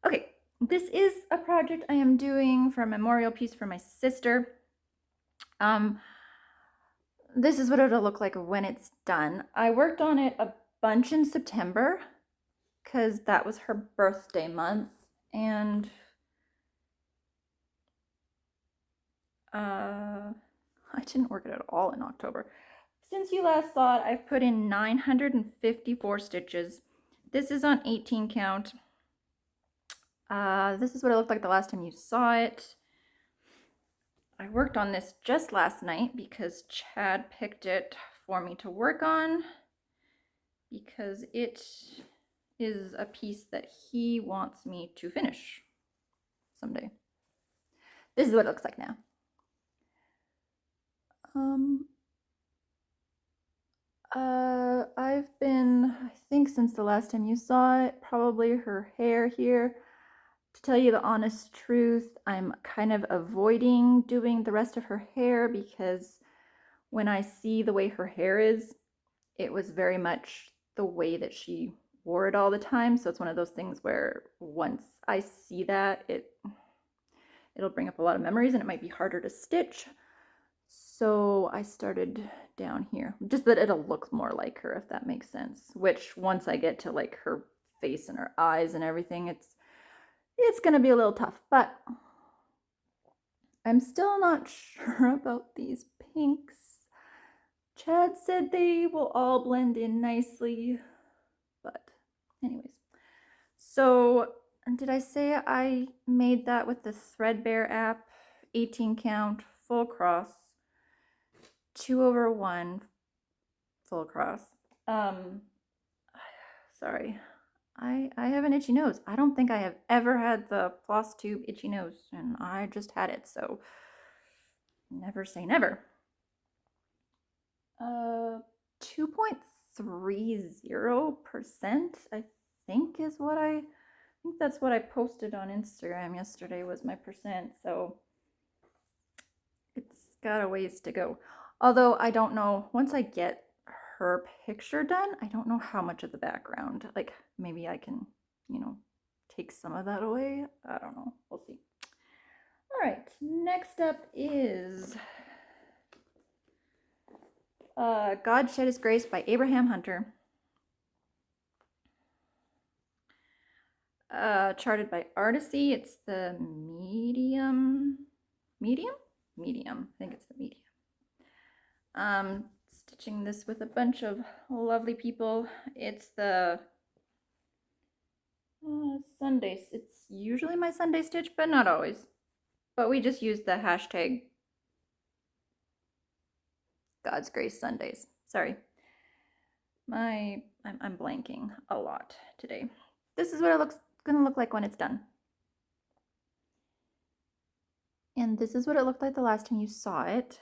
Okay, this is a project I am doing for a memorial piece for my sister. This is what it'll look like when it's done. I worked on it a bunch in September because that was her birthday month, and I didn't work it at all in October. Since you last saw it, I've put in 954 stitches. This is on 18 count. This is what it looked like the last time you saw it. I worked on this just last night because Chad picked it for me to work on because it is a piece that he wants me to finish someday. This is what it looks like now. I've been, I think since the last time you saw it, probably her hair here. To tell you the honest truth, I'm kind of avoiding doing the rest of her hair because when I see the way her hair is, it was very much the way that she wore it all the time. So it's one of those things where once I see that, it'll bring up a lot of memories and it might be harder to stitch. So I started down here, just that it'll look more like her, if that makes sense. Which once I get to like her face and her eyes and everything, it's gonna be a little tough, but I'm still not sure about these pinks. Chad said they will all blend in nicely, but anyways. So did I say I made that with the Threadbare app, 18 count, full cross, 2/1 full cross. Sorry, I have an itchy nose. I don't think I have ever had the Flosstube itchy nose, and I just had it, so never say never. 2.30%, I think is what I think that's what I posted on Instagram yesterday was my percent, so it's got a ways to go. Although I don't know, once I get her picture done, I don't know how much of the background, like maybe I can, you know, take some of that away. I don't know, we'll see. All right, next up is God Shed His Grace by Abraham Hunter. Charted by Artisy. It's the medium. I think it's the medium. Stitching this with a bunch of lovely people. It's the Sundays. It's usually my Sunday stitch, but not always. But we just use the hashtag God's Grace Sundays. Sorry. I'm blanking a lot today. This is what it gonna look like when it's done. And this is what it looked like the last time you saw it.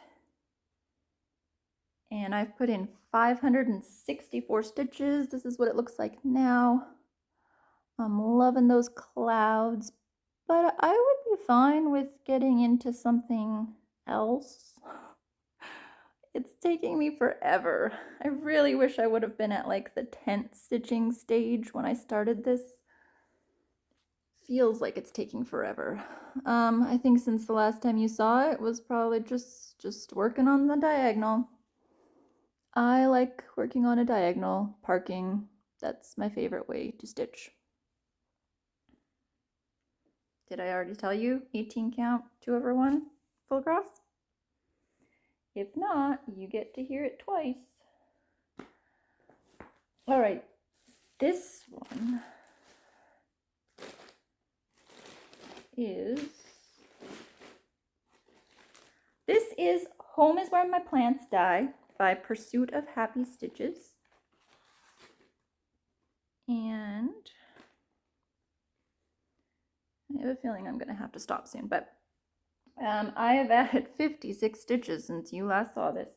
And I've put in 564 stitches. This is what it looks like now. I'm loving those clouds, but I would be fine with getting into something else. It's taking me forever. I really wish I would have been at like the tent stitching stage when I started this. Feels like it's taking forever. I think since the last time you saw it was probably just working on the diagonal. I like working on a diagonal, parking. That's my favorite way to stitch. Did I already tell you? 18 count, 2/1 full cross? If not, you get to hear it twice. All right, this one is, this is Home is Where My Plants Die by Pursuit of Happy Stitches. And I have a feeling I'm gonna have to stop soon, but I have added 56 stitches since you last saw this.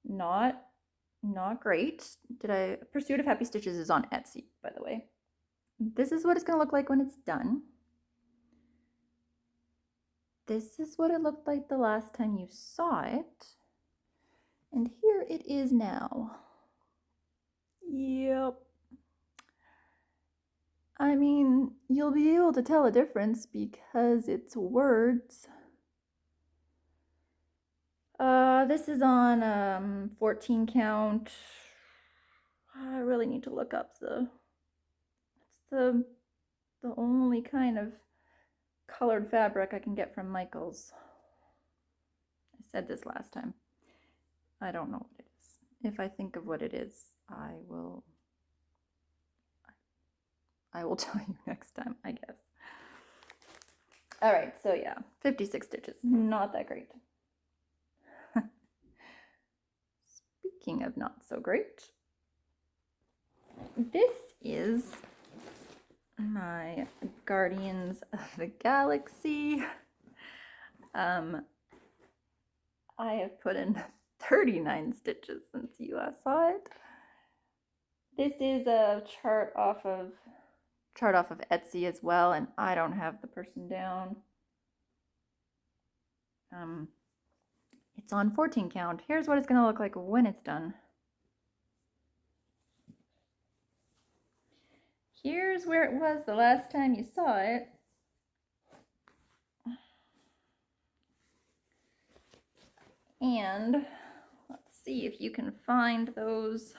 Not great. Pursuit of Happy Stitches is on Etsy, by the way. This is what it's gonna look like when it's done. This is what it looked like the last time you saw it. And here it is now. Yep. I mean, you'll be able to tell a difference because it's words. This is on 14 count. I really need to look up it's the only kind of colored fabric I can get from Michael's. I said this last time. I don't know what it is. If I think of what it is, I will tell you next time, I guess. All right, so yeah, 56 stitches, not that great. Speaking of not so great, this is my Guardians of the Galaxy. I have put in 39 stitches since you last saw it. This is a chart off of Etsy as well, and I don't have the person down. It's on 14 count. Here's what it's going to look like when it's done. Here's where it was the last time you saw it. And let's see if you can find those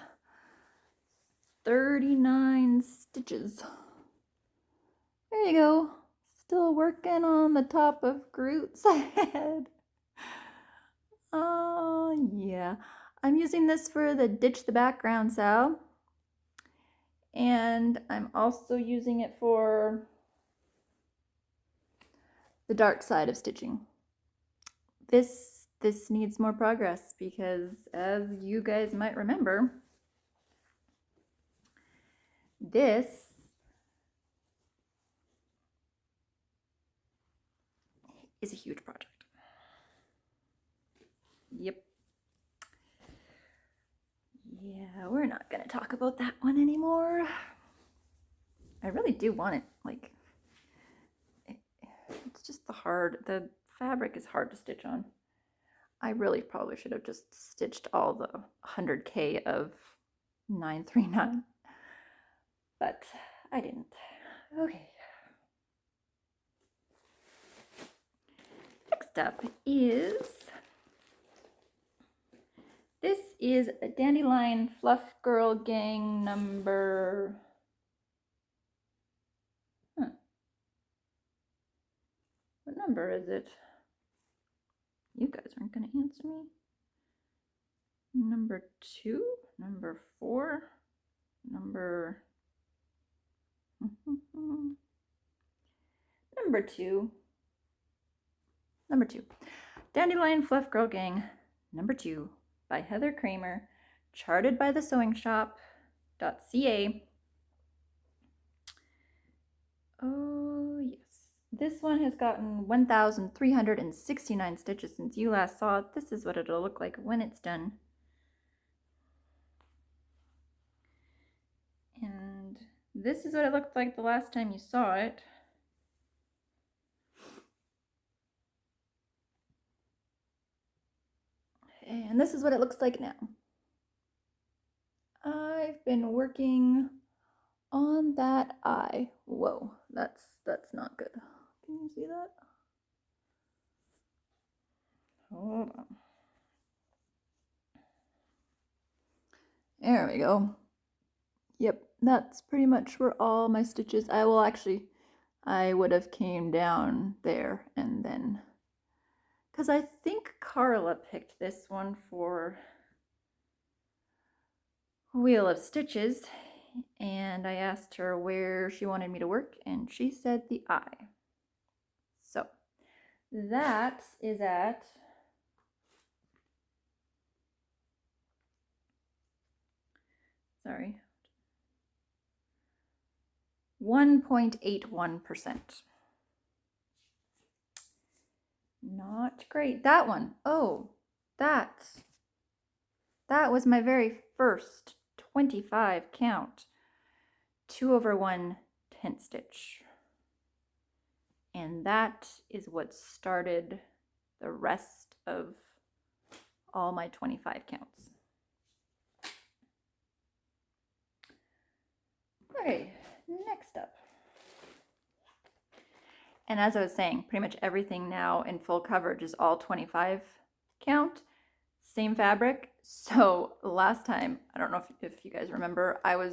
39 stitches. There you go. Still working on the top of Groot's head. Oh, yeah. I'm using this for the Ditch the Background Sow. And I'm also using it for the dark side of stitching. This needs more progress because, as you guys might remember, this is a huge project. Yep. Yeah, we're not going to talk about that one anymore. I really do want it, like, it's just the fabric is hard to stitch on. I really probably should have just stitched all the 100K of 939, but I didn't. Okay. Next up this is a Dandelion Fluff Girl Gang number. What number is it? You guys aren't going to answer me. Number 2, number 4, number number 2. Number 2. Dandelion Fluff Girl Gang number 2 by Heather Kramer, charted by the sewing shop.ca. Oh, yes. This one has gotten 1,369 stitches since you last saw it. This is what it'll look like when it's done. And this is what it looked like the last time you saw it. And this is what it looks like now. I've been working on that eye. Whoa, that's not good. Can you see that? Hold on. There we go. Yep, that's pretty much where all my stitches. I would have came down there and then, because I think Carla picked this one for, wheel of stitches, and I asked her where she wanted me to work, and she said the eye. So that is at 1.81%. Not great. That one. Oh, that was my very first 25 count 2/1 tent stitch. And that is what started the rest of all my 25 counts. Okay, next up. And as I was saying, pretty much everything now in full coverage is all 25 count, same fabric. So last time, I don't know if you guys remember, I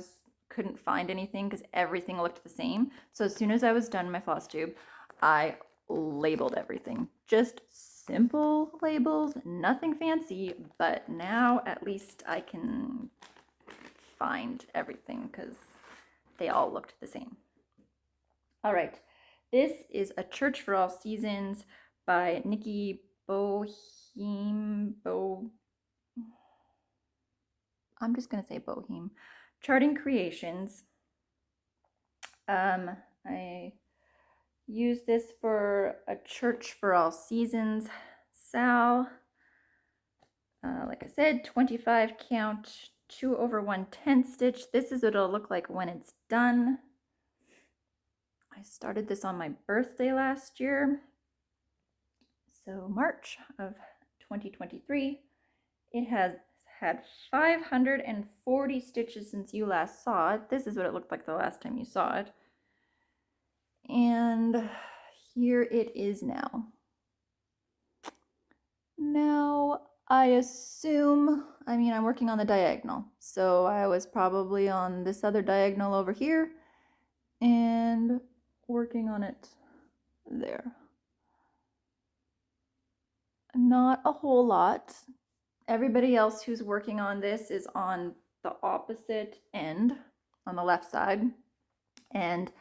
couldn't find anything because everything looked the same. So as soon as I was done my Flosstube, I labeled everything. Just simple labels, nothing fancy, but now at least I can find everything because they all looked the same. All right, this is A Church for All Seasons by Nikki I'm just gonna say Boheme. Charting Creations. I used this for A Church for All Seasons Sal. Like I said, 25 count, 2/1 tent stitch. This is what it'll look like when it's done. I started this on my birthday last year. So March of 2023. It has had 540 stitches since you last saw it. This is what it looked like the last time you saw it. And here it is now. Now, I assume, I'm working on the diagonal. So I was probably on this other diagonal over here and working on it there. Not a whole lot. Everybody else who's working on this is on the opposite end, on the left side. And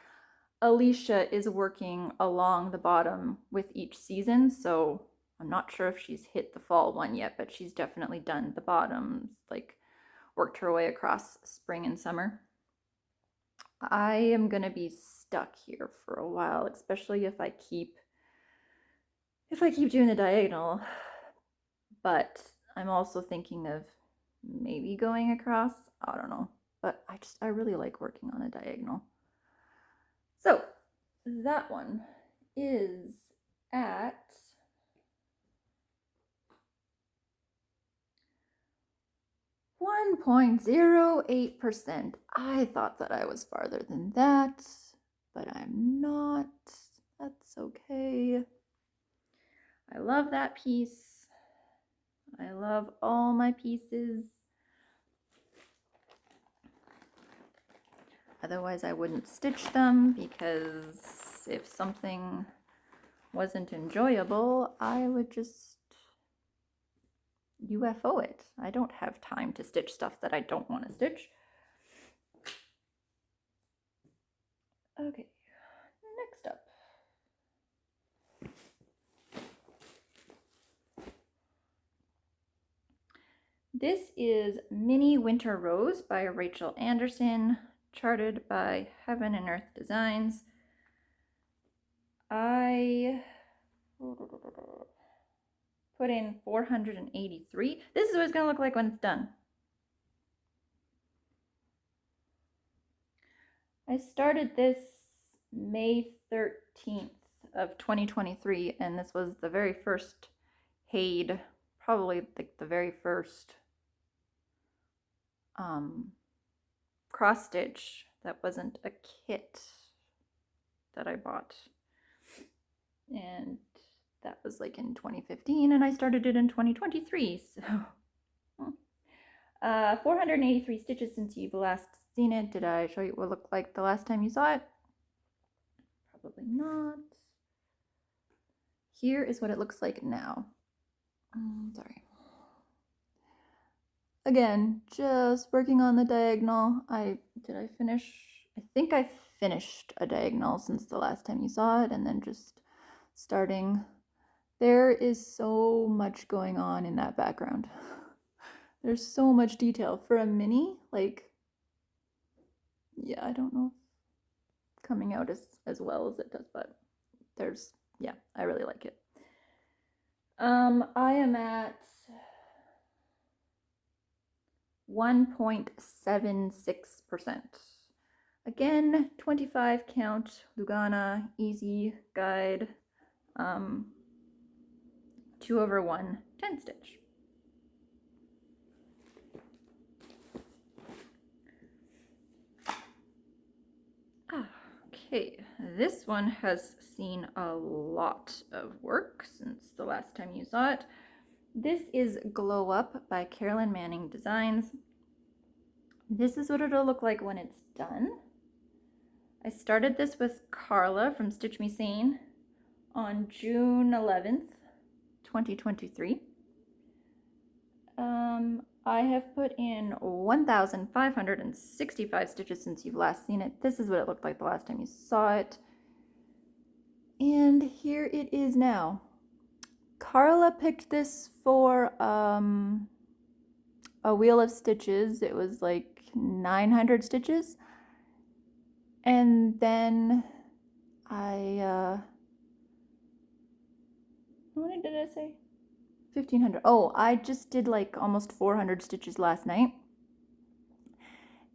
Alicia is working along the bottom with each season, so I'm not sure if she's hit the fall one yet, but she's definitely done the bottoms, like worked her way across spring and summer. I am gonna be stuck here for a while, especially if I keep doing the diagonal, but I'm also thinking of maybe going across. I don't know, but I really like working on a diagonal. So that one is at 1.08%. I thought that I was farther than that, but I'm not. That's okay. I love that piece. I love all my pieces. Otherwise, I wouldn't stitch them, because if something wasn't enjoyable, I would just UFO it. I don't have time to stitch stuff that I don't want to stitch. Okay, next up. This is Mini Winter Rose by Rachel Anderson, charted by Heaven and Earth Designs. I put in 483. This is what it's going to look like when it's done. I started this May 13th of 2023, and this was the very first Haid, probably like the very first cross stitch that wasn't a kit that I bought. And that was like in 2015, and I started it in 2023. So 483 stitches since you've last seen it. Did I show you what it looked like the last time you saw it? Probably not. Here is what it looks like now. Sorry. again, just working on the diagonal. Did I finish? I think I finished a diagonal since the last time you saw it, and then just starting. There is so much going on in that background. There's so much detail for a mini, like, yeah, I don't know if it's coming out as well as it does, but there's, yeah, I really like it. I am at 1.76%. Again, 25 count, Lugana, easy guide, 2/1 10 stitch. Okay, this one has seen a lot of work since the last time you saw it. This is Glow Up by Carolyn Manning Designs. This is what it'll look like when it's done. I started this with Carla from Stitch Me Sane on June 11th, 2023. I have put in 1,565 stitches since you've last seen it. This is what it looked like the last time you saw it. And here it is now. Carla picked this for a wheel of stitches. It was like 900 stitches. And then how many did I say? 1,500. Oh, I just did like almost 400 stitches last night.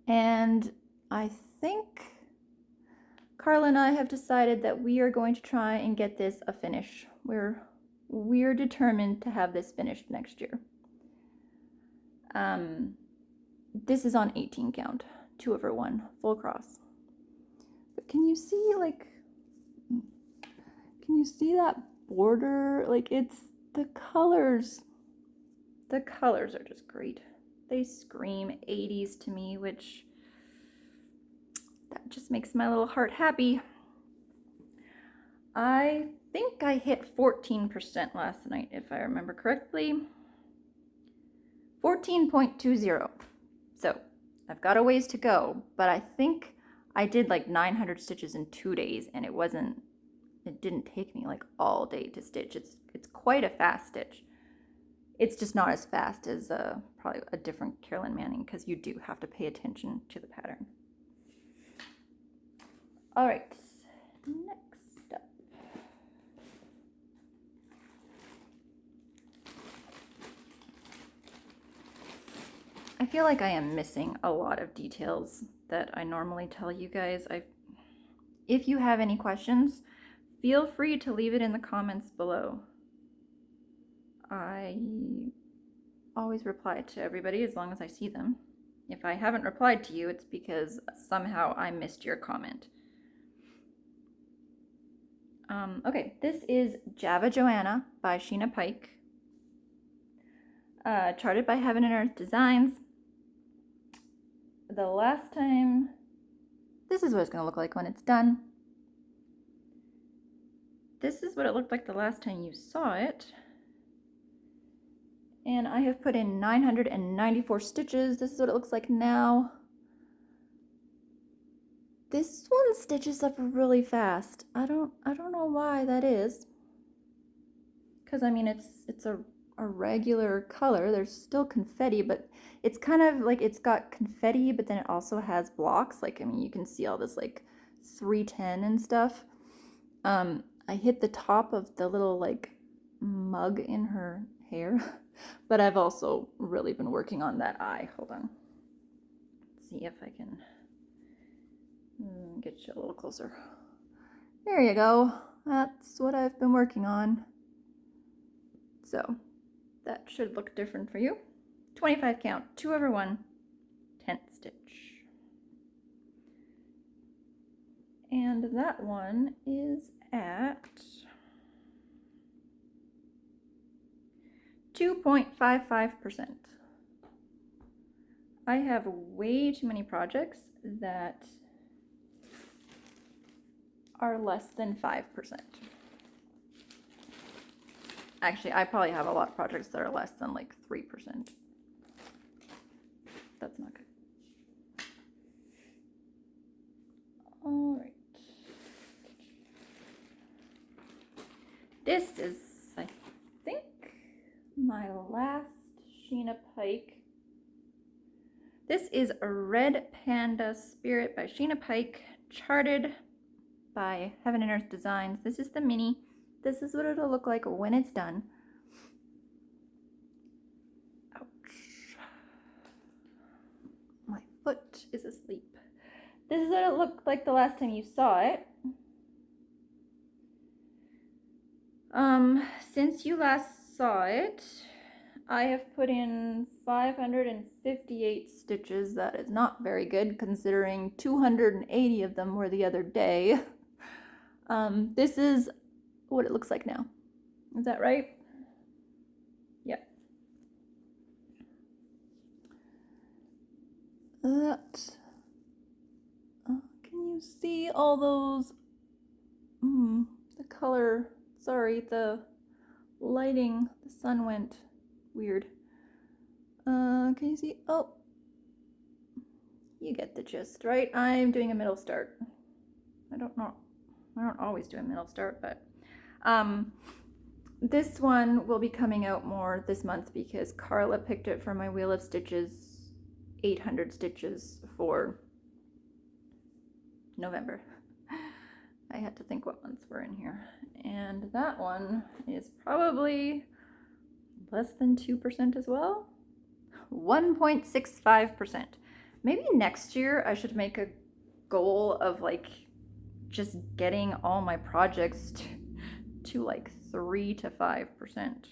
And I think Carla and I have decided that we are going to try and get this a finish. We're determined to have this finished next year. This is on 18 count, 2/1, full cross. But can you see, like, can you see that border? Like, it's the colors. The colors are just great. They scream 80s to me, which that just makes my little heart happy. I think I hit 14% last night, if I remember correctly. 14.20. So I've got a ways to go, but I think I did like 900 stitches in 2 days, and it didn't take me like all day to stitch. It's quite a fast stitch. It's just not as fast as probably a different Carolyn Manning, because you do have to pay attention to the pattern. All right, next up. I feel like I am missing a lot of details that I normally tell you guys. If you have any questions, feel free to leave it in the comments below. I always reply to everybody as long as I see them. If I haven't replied to you, it's because somehow I missed your comment. Okay, this is Java Joanna by Sheena Pike. Charted by Heaven and Earth Designs. The last time, this is what it's going to look like when it's done. This is what it looked like the last time you saw it. And I have put in 994 stitches. This is what it looks like now. This one stitches up really fast. I don't know why that is. Because I mean it's a regular color. There's still confetti, but it's kind of like it's got confetti, but then it also has blocks. Like, I mean, you can see all this like 310 and stuff. I hit the top of the little like mug in her hair, but I've also really been working on that eye. Hold on. Let's see if I can get you a little closer. There you go. That's what I've been working on. So that should look different for you. 25 count, 2/1, 10th stitch. And that one is at 2.55%. I have way too many projects that are less than 5%. Actually, I probably have a lot of projects that are less than like 3%. that's not good. All right. This is, I think, my last Sheena Pike. This is a Red Panda Spirit by Sheena Pike, charted by Heaven and Earth Designs. This is the mini. This is what it'll look like when it's done. Ouch. My foot is asleep. This is what it looked like the last time you saw it. Since you last saw it, I have put in 558 stitches. That is not very good considering 280 of them were the other day. This is what it looks like now. Is that right? Yeah. That. Can you see all those? The color. Sorry, the lighting. The sun went weird. Can you see? Oh, you get the gist, right? I'm doing a middle start. I don't always do a middle start, but this one will be coming out more this month because Carla picked it for my Wheel of Stitches 800 stitches for November. I had to think what months were in here. And that one is probably less than 2% as well. 1.65%. Maybe next year I should make a goal of like just getting all my projects to like 3 to 5%.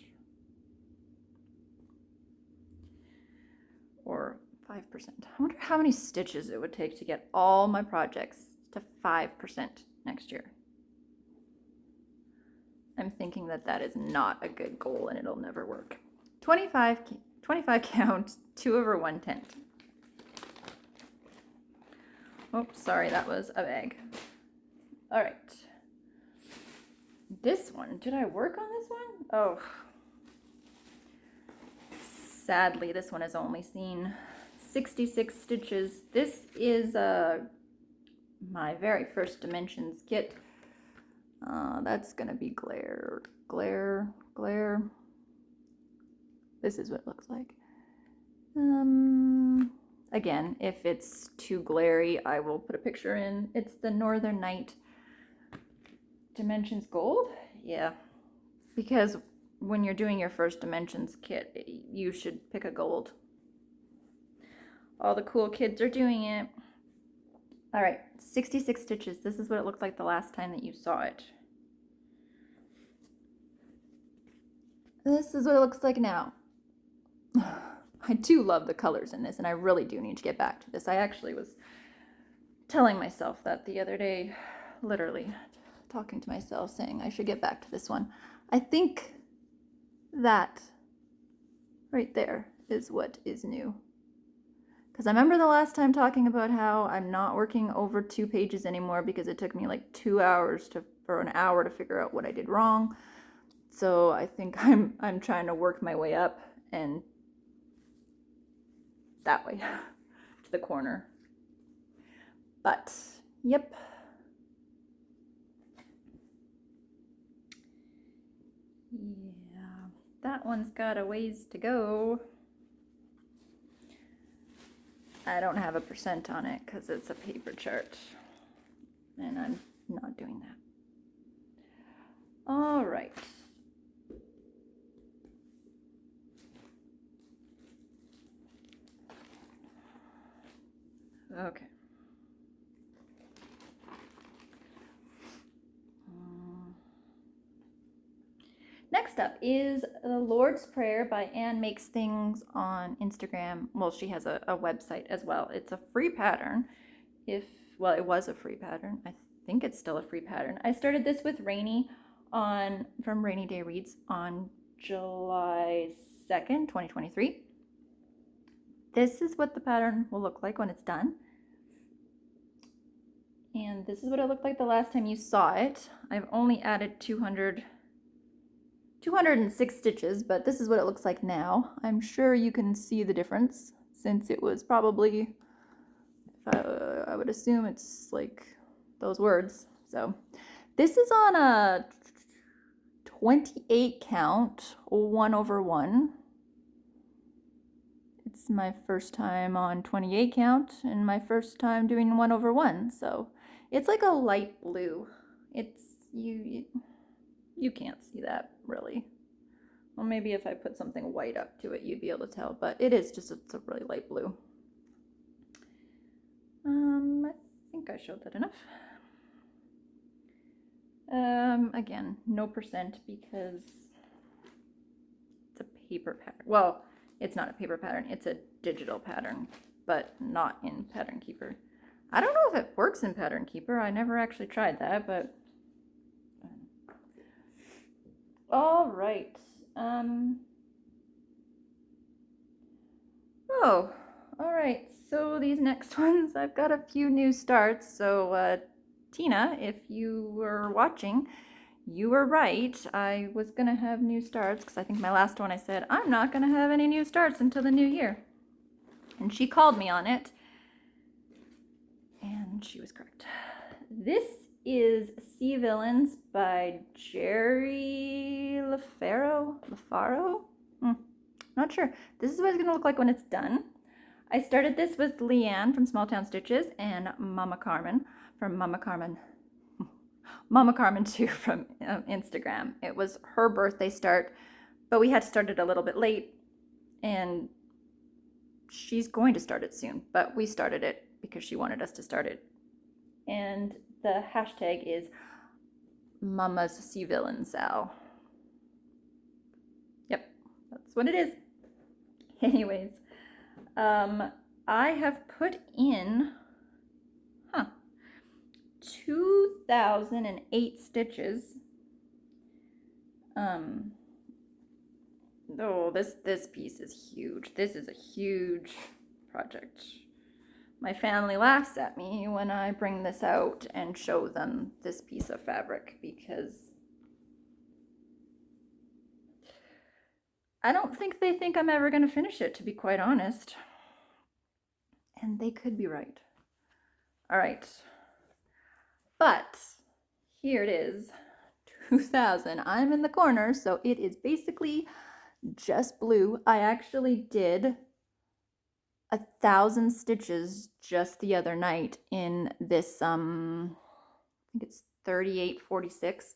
Or 5%. I wonder how many stitches it would take to get all my projects to 5% next year. I'm thinking that that is not a good goal and it'll never work. 25 count, 2 over 1/10. Oops, sorry, that was a bag. All right. This one, did I work on this one? Oh. Sadly, this one has only seen 66 stitches. This is my very first Dimensions kit. That's gonna be glare. This is what it looks like. Again, if it's too glary, I will put a picture in. It's the Northern Night Dimensions Gold. Yeah, because when you're doing your first Dimensions kit, you should pick a gold. All the cool kids are doing it. All right, 66 stitches. This is what it looked like the last time that you saw it. This is what it looks like now. I do love the colors in this, and I really do need to get back to this. I actually was telling myself that the other day, literally talking to myself, saying I should get back to this one. I think that right there is what is new. Because I remember the last time talking about how I'm not working over 2 pages anymore because it took me like 2 hours or an hour to figure out what I did wrong. So I think I'm trying to work my way up and that way to the corner. But yep. Yeah, that one's got a ways to go. I don't have a percent on it because it's a paper chart and I'm not doing that. All right. Okay. Next up is The Lord's Prayer by Anne Makes Things on Instagram. Well, she has a website as well. It's a free pattern. Well, it was a free pattern. I think it's still a free pattern. I started this with Rainy from Rainy Day Reads on July 2nd, 2023. This is what the pattern will look like when it's done. And this is what it looked like the last time you saw it. I've only added 206 stitches, but this is what it looks like now. I'm sure you can see the difference since it was probably, I would assume it's like those words. So this is on a 28 count, 1/1. It's my first time on 28 count and my first time doing 1/1. So it's like a light blue. It's, you can't see that really. Well, maybe if I put something white up to it, you'd be able to tell, but it is just, it's a really light blue. I think I showed that enough. Again, no percent because it's a paper pattern. Well, it's not a paper pattern, it's a digital pattern, but not in Pattern Keeper. I don't know if it works in Pattern Keeper. I never actually tried that, but all right. Oh, all right. So these next ones, I've got a few new starts. So Tina, if you were watching, you were right. I was going to have new starts because I think my last one I said, I'm not going to have any new starts until the new year. And she called me on it. And she was correct. This is Sea Villains by Jerry LaFaro? Not sure. This is what it's going to look like when it's done. I started this with Leanne from Small Town Stitches and Mama Carmen from Mama Carmen 2 from Instagram. It was her birthday start, but we had to start it a little bit late, and she's going to start it soon, but we started it because she wanted us to start it. And the hashtag is Mama's Sea Villain Sal. Yep, that's what it is. Anyways, I have put in 2008 stitches. Oh, this piece is huge. This is a huge project. My family laughs at me when I bring this out and show them this piece of fabric because I don't think they think I'm ever going to finish it, to be quite honest. And they could be right. All right. But here it is, 2000. I'm in the corner, so it is basically just blue. I actually did 1,000 stitches just the other night in this, I think it's 3846.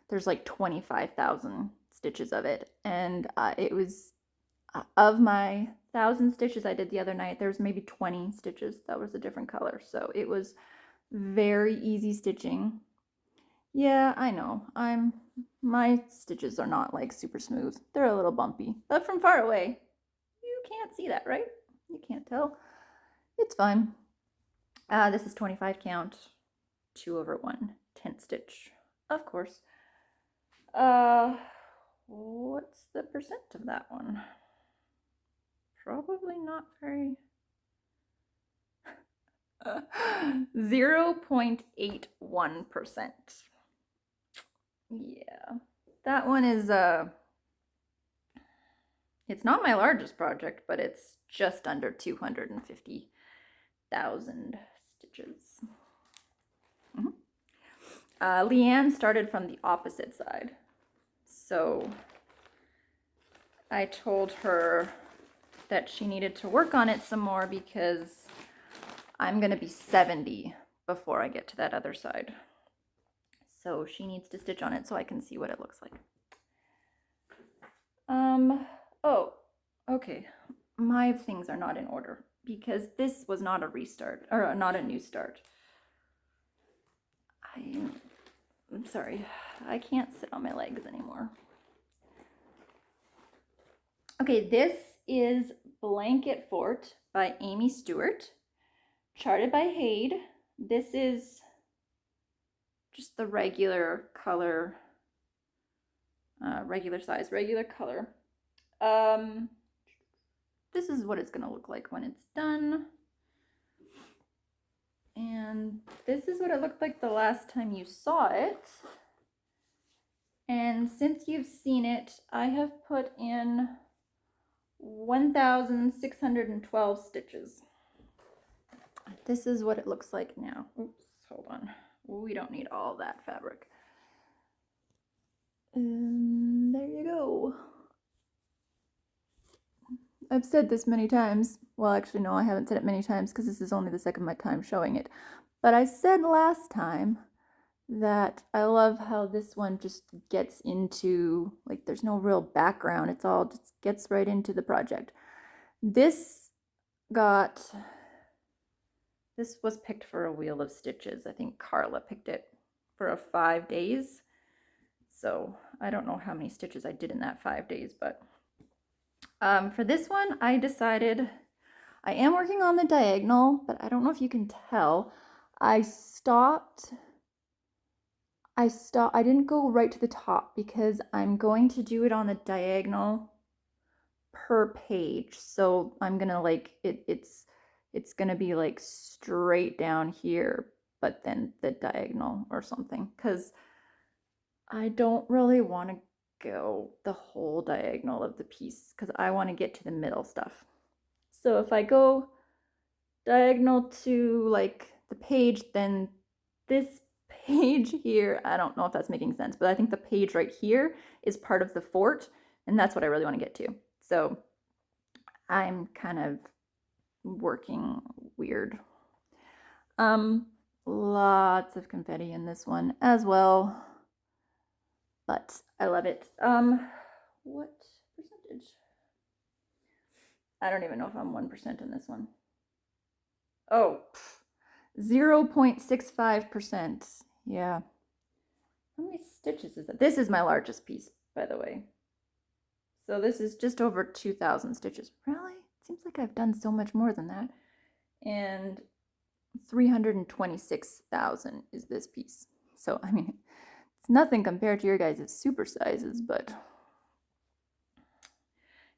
There's like 25,000 stitches of it. And it was, of my 1,000 stitches I did the other night, there was maybe 20 stitches that was a different color. So it was very easy stitching. Yeah, I know. My stitches are not like super smooth. They're a little bumpy. But from far away, you can't see that, right? You can't tell. It's fine. This is 25 count, 2/1, 10 stitch, of course. What's the percent of that one? Probably not very. 0.81%. Yeah, that one is it's not my largest project, but it's just under 250,000 stitches. Leanne started from the opposite side, so I told her that she needed to work on it some more because I'm going to be 70 before I get to that other side. So she needs to stitch on it so I can see what it looks like. Oh, okay. My things are not in order because this was not a restart, or not a new start. I'm sorry. I can't sit on my legs anymore. Okay, this is Blanket Fort by Amy Stewart. Charted by Haid. This is just the regular color, regular size, regular color. This is what it's going to look like when it's done. And this is what it looked like the last time you saw it. And since you've seen it, I have put in 1,612 stitches. This is what it looks like now. Oops, hold on. We don't need all that fabric. And there you go. I've said this many times. Well, actually, no, I haven't said it many times because this is only the second time showing it. But I said last time that I love how this one just gets into, like, there's no real background. It's all just gets right into the project. This was picked for a wheel of stitches. I think Carla picked it for 5 days. So I don't know how many stitches I did in that 5 days, but for this one, I decided I am working on the diagonal, but I don't know if you can tell. I didn't go right to the top because I'm going to do it on the diagonal per page. So I'm gonna like it's gonna be like straight down here, but then the diagonal or something, because I don't really want to go the whole diagonal of the piece because I want to get to the middle stuff. So if I go diagonal to like the page, then this page here, I don't know if that's making sense, but I think the page right here is part of the fort, and that's what I really want to get to. So I'm kind of working weird. Lots of confetti in this one as well, but I love it. What percentage? I don't even know if I'm 1% in this one. Oh, 0.65%. Yeah. How many stitches is that? This is my largest piece, by the way. So this is just over 2,000 stitches. Really? It seems like I've done so much more than that. And 326,000 is this piece. So, I mean, it's nothing compared to your guys' super sizes, but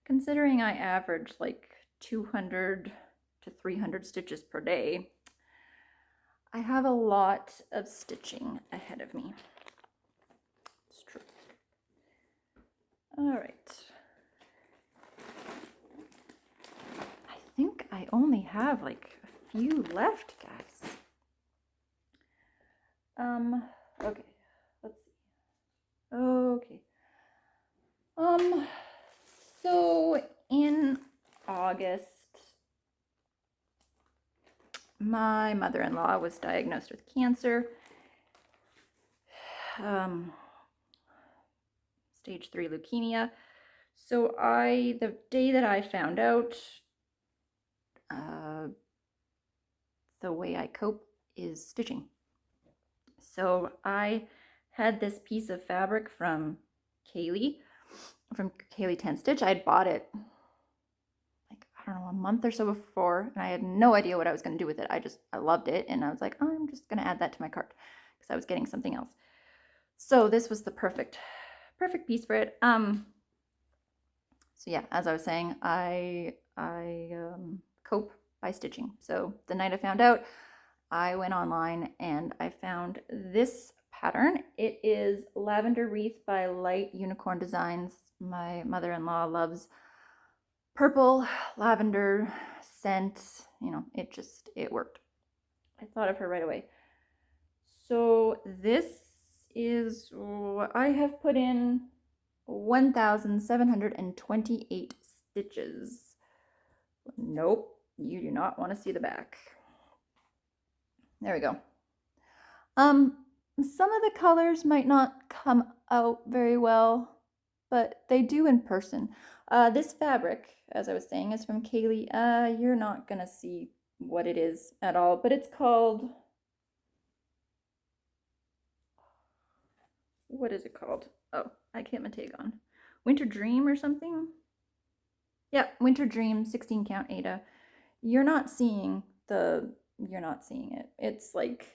considering I average like 200 to 300 stitches per day, I have a lot of stitching ahead of me. It's true. All right. I think I only have like a few left, guys. Okay, let's see. Okay. So in August, my mother-in-law was diagnosed with cancer. Stage 3 leukemia. So the day that I found out, the way I cope is stitching. So I had this piece of fabric from Kaylee 10 Stitch. I had bought it like, I don't know, a month or so before, and I had no idea what I was going to do with it. I loved it, and I was like, oh, I'm just going to add that to my cart because I was getting something else. So this was the perfect piece for it. So yeah, as I was saying, I cope by stitching. So the night I found out, I went online and I found this pattern. It is Lavender Wreath by Light Unicorn Designs. My mother-in-law loves purple lavender scent. You know, it worked. I thought of her right away. So this is what I have put in 1,728 stitches. Nope, you do not want to see the back. There we go. Some of the colors might not come out very well, but they do in person. This fabric, as I was saying, is from Kaylee. You're not gonna see what it is at all, but it's called, what is it called? Oh, I can't my take on. Winter Dream or something? Yeah, Winter Dream 16 count Ada. You're not seeing it. It's like,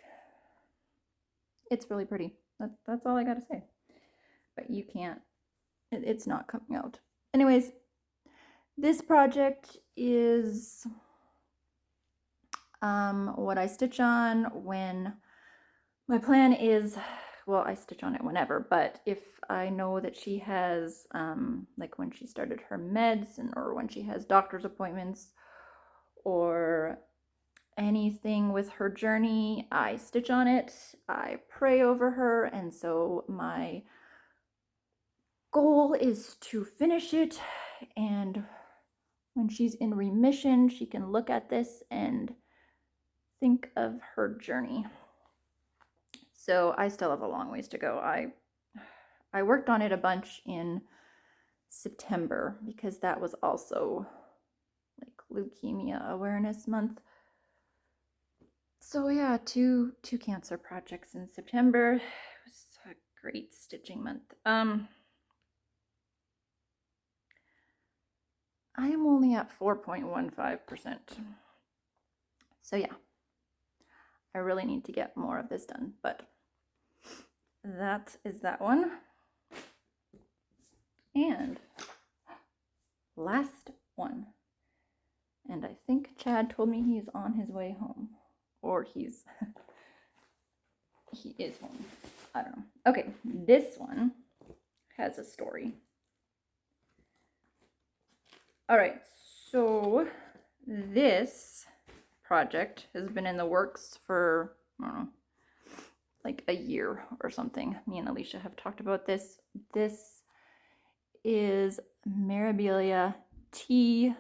it's really pretty. That's all I gotta say. But you can't, it's not coming out. Anyways, this project is what I stitch on when my plan is well, I stitch on it whenever, but if I know that she has, like when she started her meds or when she has doctor's appointments or anything with her journey, I stitch on it, I pray over her, and so my goal is to finish it, and when she's in remission, she can look at this and think of her journey. So I still have a long ways to go. I worked on it a bunch in September because that was also like Leukemia Awareness Month. So yeah, two cancer projects in September. It was a great stitching month. I am only at 4.15%. So yeah, I really need to get more of this done, but that is that one. And last one. And I think Chad told me he's on his way home. Or he is home. I don't know. Okay, this one has a story. All right, so this project has been in the works for, I don't know, like a year or something. Me and Alicia have talked about this. This is Mirabilia Tea,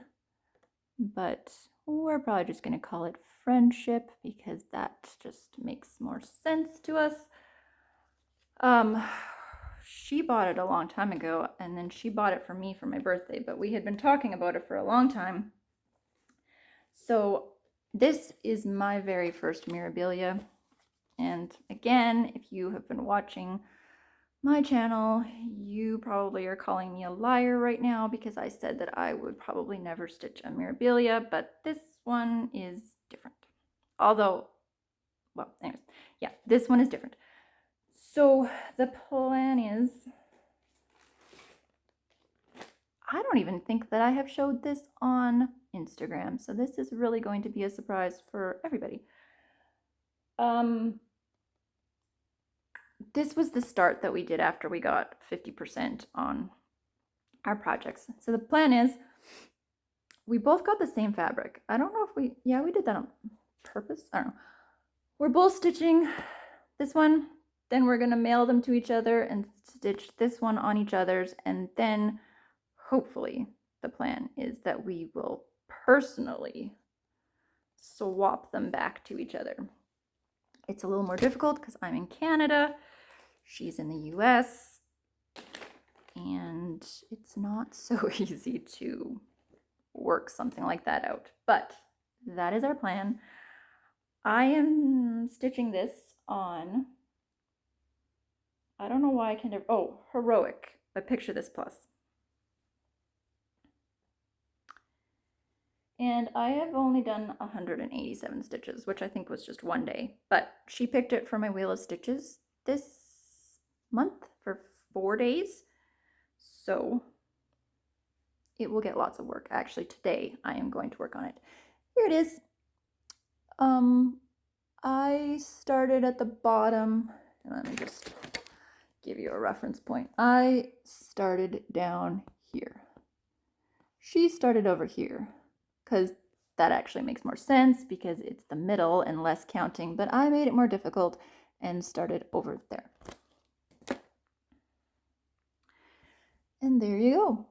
but we're probably just going to call it Friendship because that just makes more sense to us. She bought it a long time ago, and then she bought it for me for my birthday, but we had been talking about it for a long time. So this is my very first Mirabilia, and again, if you have been watching my channel, you probably are calling me a liar right now because I said that I would probably never stitch a Mirabilia, but this one is different. Although, well, anyways, yeah, this one is different. So the plan is, I don't even think that I have showed this on Instagram, so this is really going to be a surprise for everybody. This was the start that we did after we got 50% on our projects. So the plan is, we both got the same fabric. I don't know if we did that on purpose. I don't know. We're both stitching this one, then we're gonna mail them to each other and stitch this one on each other's, and then hopefully the plan is that we will personally swap them back to each other. It's a little more difficult because I'm in Canada, she's in the US, and it's not so easy to work something like that out. But that is our plan. I am stitching this on, I don't know why I can never, oh, Heroic, but Picture This Plus. And I have only done 187 stitches, which I think was just one day, but she picked it for my Wheel of Stitches this month for 4 days. So it will get lots of work. Actually, today I am going to work on it. Here it is. I started at the bottom. Let me just give you a reference point. I started down here. She started over here because that actually makes more sense because it's the middle and less counting, but I made it more difficult and started over there. And there you go.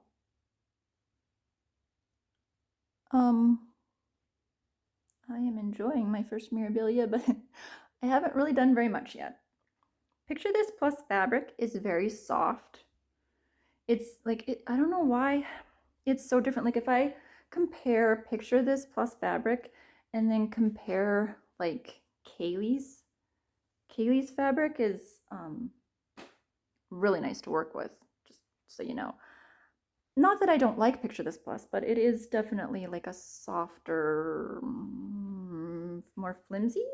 I am enjoying my first Mirabilia, but I haven't really done very much yet. Picture This Plus fabric is very soft. It's like, I don't know why it's so different. Like if I compare Picture This Plus fabric and then compare like Kaylee's fabric is really nice to work with, just so you know. Not that I don't like Picture This Plus, but it is definitely like a softer, more flimsy.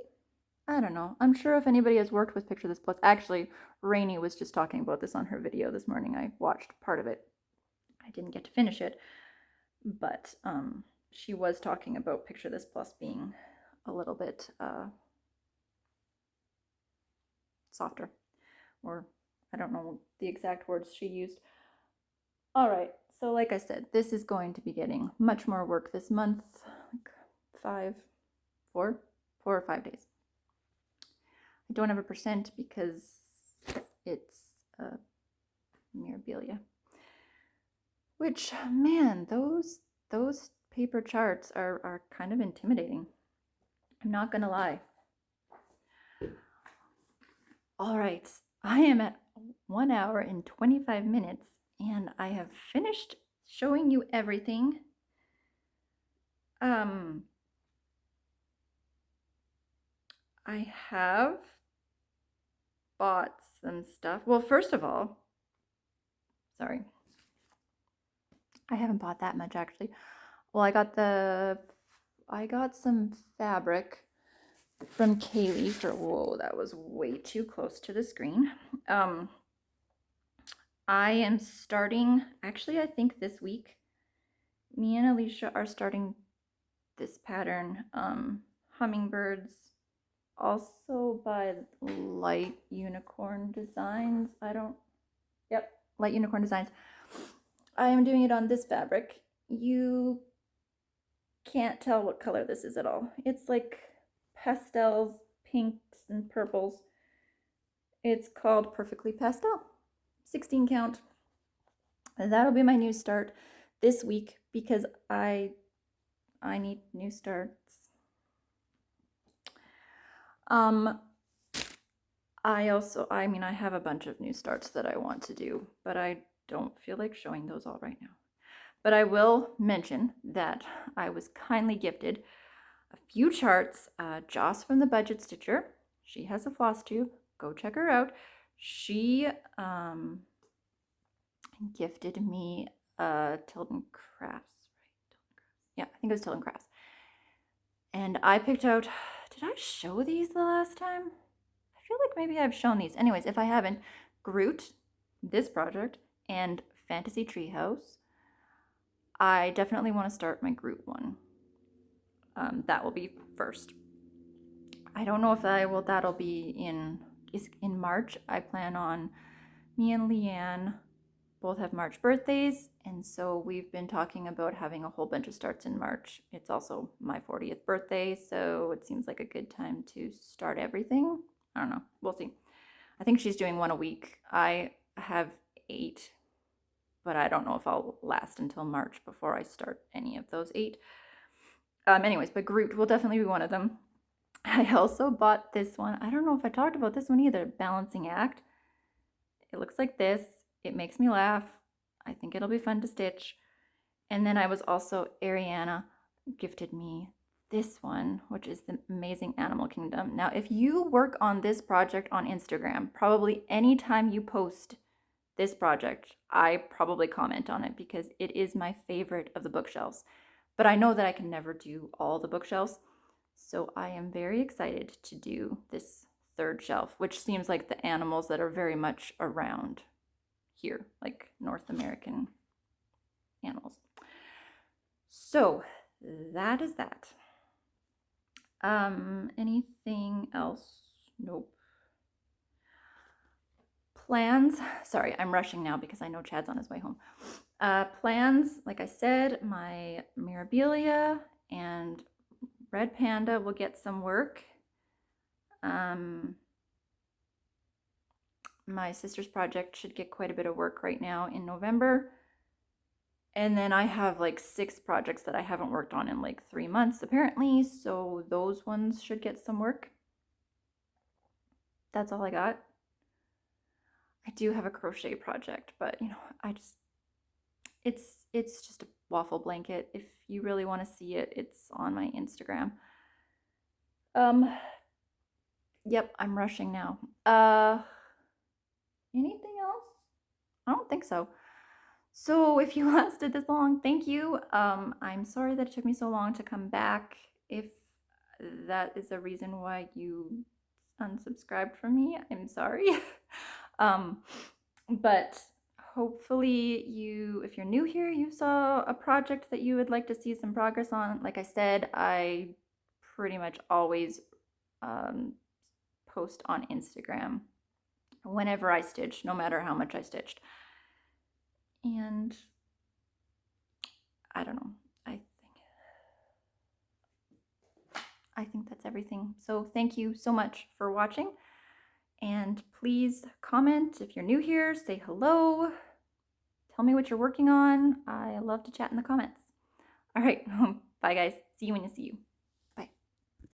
I don't know. I'm sure if anybody has worked with Picture This Plus, actually, Rainey was just talking about this on her video this morning. I watched part of it. I didn't get to finish it, but she was talking about Picture This Plus being a little bit softer, or I don't know the exact words she used. All right, so like I said, this is going to be getting much more work this month, like 4 or 5 days. I don't have a percent because it's Mirabilia. Which, man, those paper charts are kind of intimidating. I'm not gonna lie. All right, I am at 1 hour and 25 minutes, and I have finished showing you everything. I have bought some stuff. Well, first of all, sorry, I haven't bought that much actually. Well, I got some fabric from Kaylee for, whoa, that was way too close to the screen. I am starting, actually, I think this week, me and Alicia are starting this pattern, Hummingbirds, also by Light Unicorn Designs. Light Unicorn Designs. I am doing it on this fabric. You can't tell what color this is at all. It's like pastels, pinks, and purples. It's called Perfectly Pastel, 16 count. And that'll be my new start this week because I need new starts. I have a bunch of new starts that I want to do, but I don't feel like showing those all right now. But I will mention that I was kindly gifted a few charts. Joss from the Budget Stitcher, she has a Flosstube. Go check her out. She gifted me Tilden Crafts, right? Yeah, I think it was Tilden Crafts. And I picked out, did I show these the last time? I feel like maybe I've shown these. Anyways, if I haven't, Groot, this project, and Fantasy Treehouse. I definitely want to start my Groot one. That will be first. I don't know if that'll be in March. I plan on, me and Leanne both have March birthdays, and so we've been talking about having a whole bunch of starts in March. It's also my 40th birthday, so it seems like a good time to start everything. I don't know. We'll see. I think she's doing one a week. I have 8, but I don't know if I'll last until March before I start any of those 8. Anyways, but Groot will definitely be one of them. I also bought this one. I don't know if I talked about this one either. Balancing Act. It looks like this. It makes me laugh. I think it'll be fun to stitch. And then I was also, Ariana gifted me this one, which is the Amazing Animal Kingdom. Now, if you work on this project on Instagram, probably anytime you post this project, I probably comment on it because it is my favorite of the bookshelves. But I know that I can never do all the bookshelves. So I am very excited to do this 3rd shelf, which seems like the animals that are very much around here, like North American animals. So that is that. Anything else? Nope. Plans. Sorry, I'm rushing now because I know Chad's on his way home. Plans, like I said, my Mirabilia and Red Panda will get some work. My sister's project should get quite a bit of work right now in November. And then I have like 6 projects that I haven't worked on in like 3 months apparently, so those ones should get some work. That's all I got. I do have a crochet project, but it's just a waffle blanket. If you really want to see it, it's on my Instagram. Yep, I'm rushing now. Anything else? I don't think so. So if you lasted this long, thank you. I'm sorry that it took me so long to come back. If that is a reason why you unsubscribed from me, I'm sorry. But hopefully if you're new here, you saw a project that you would like to see some progress on. Like I said, I pretty much always post on Instagram whenever I stitch, no matter how much I stitched. And I don't know. I think that's everything. So thank you so much for watching. And please comment if you're new here, say hello. Tell me what you're working on. I love to chat in the comments. All right, bye guys. See you when you see you.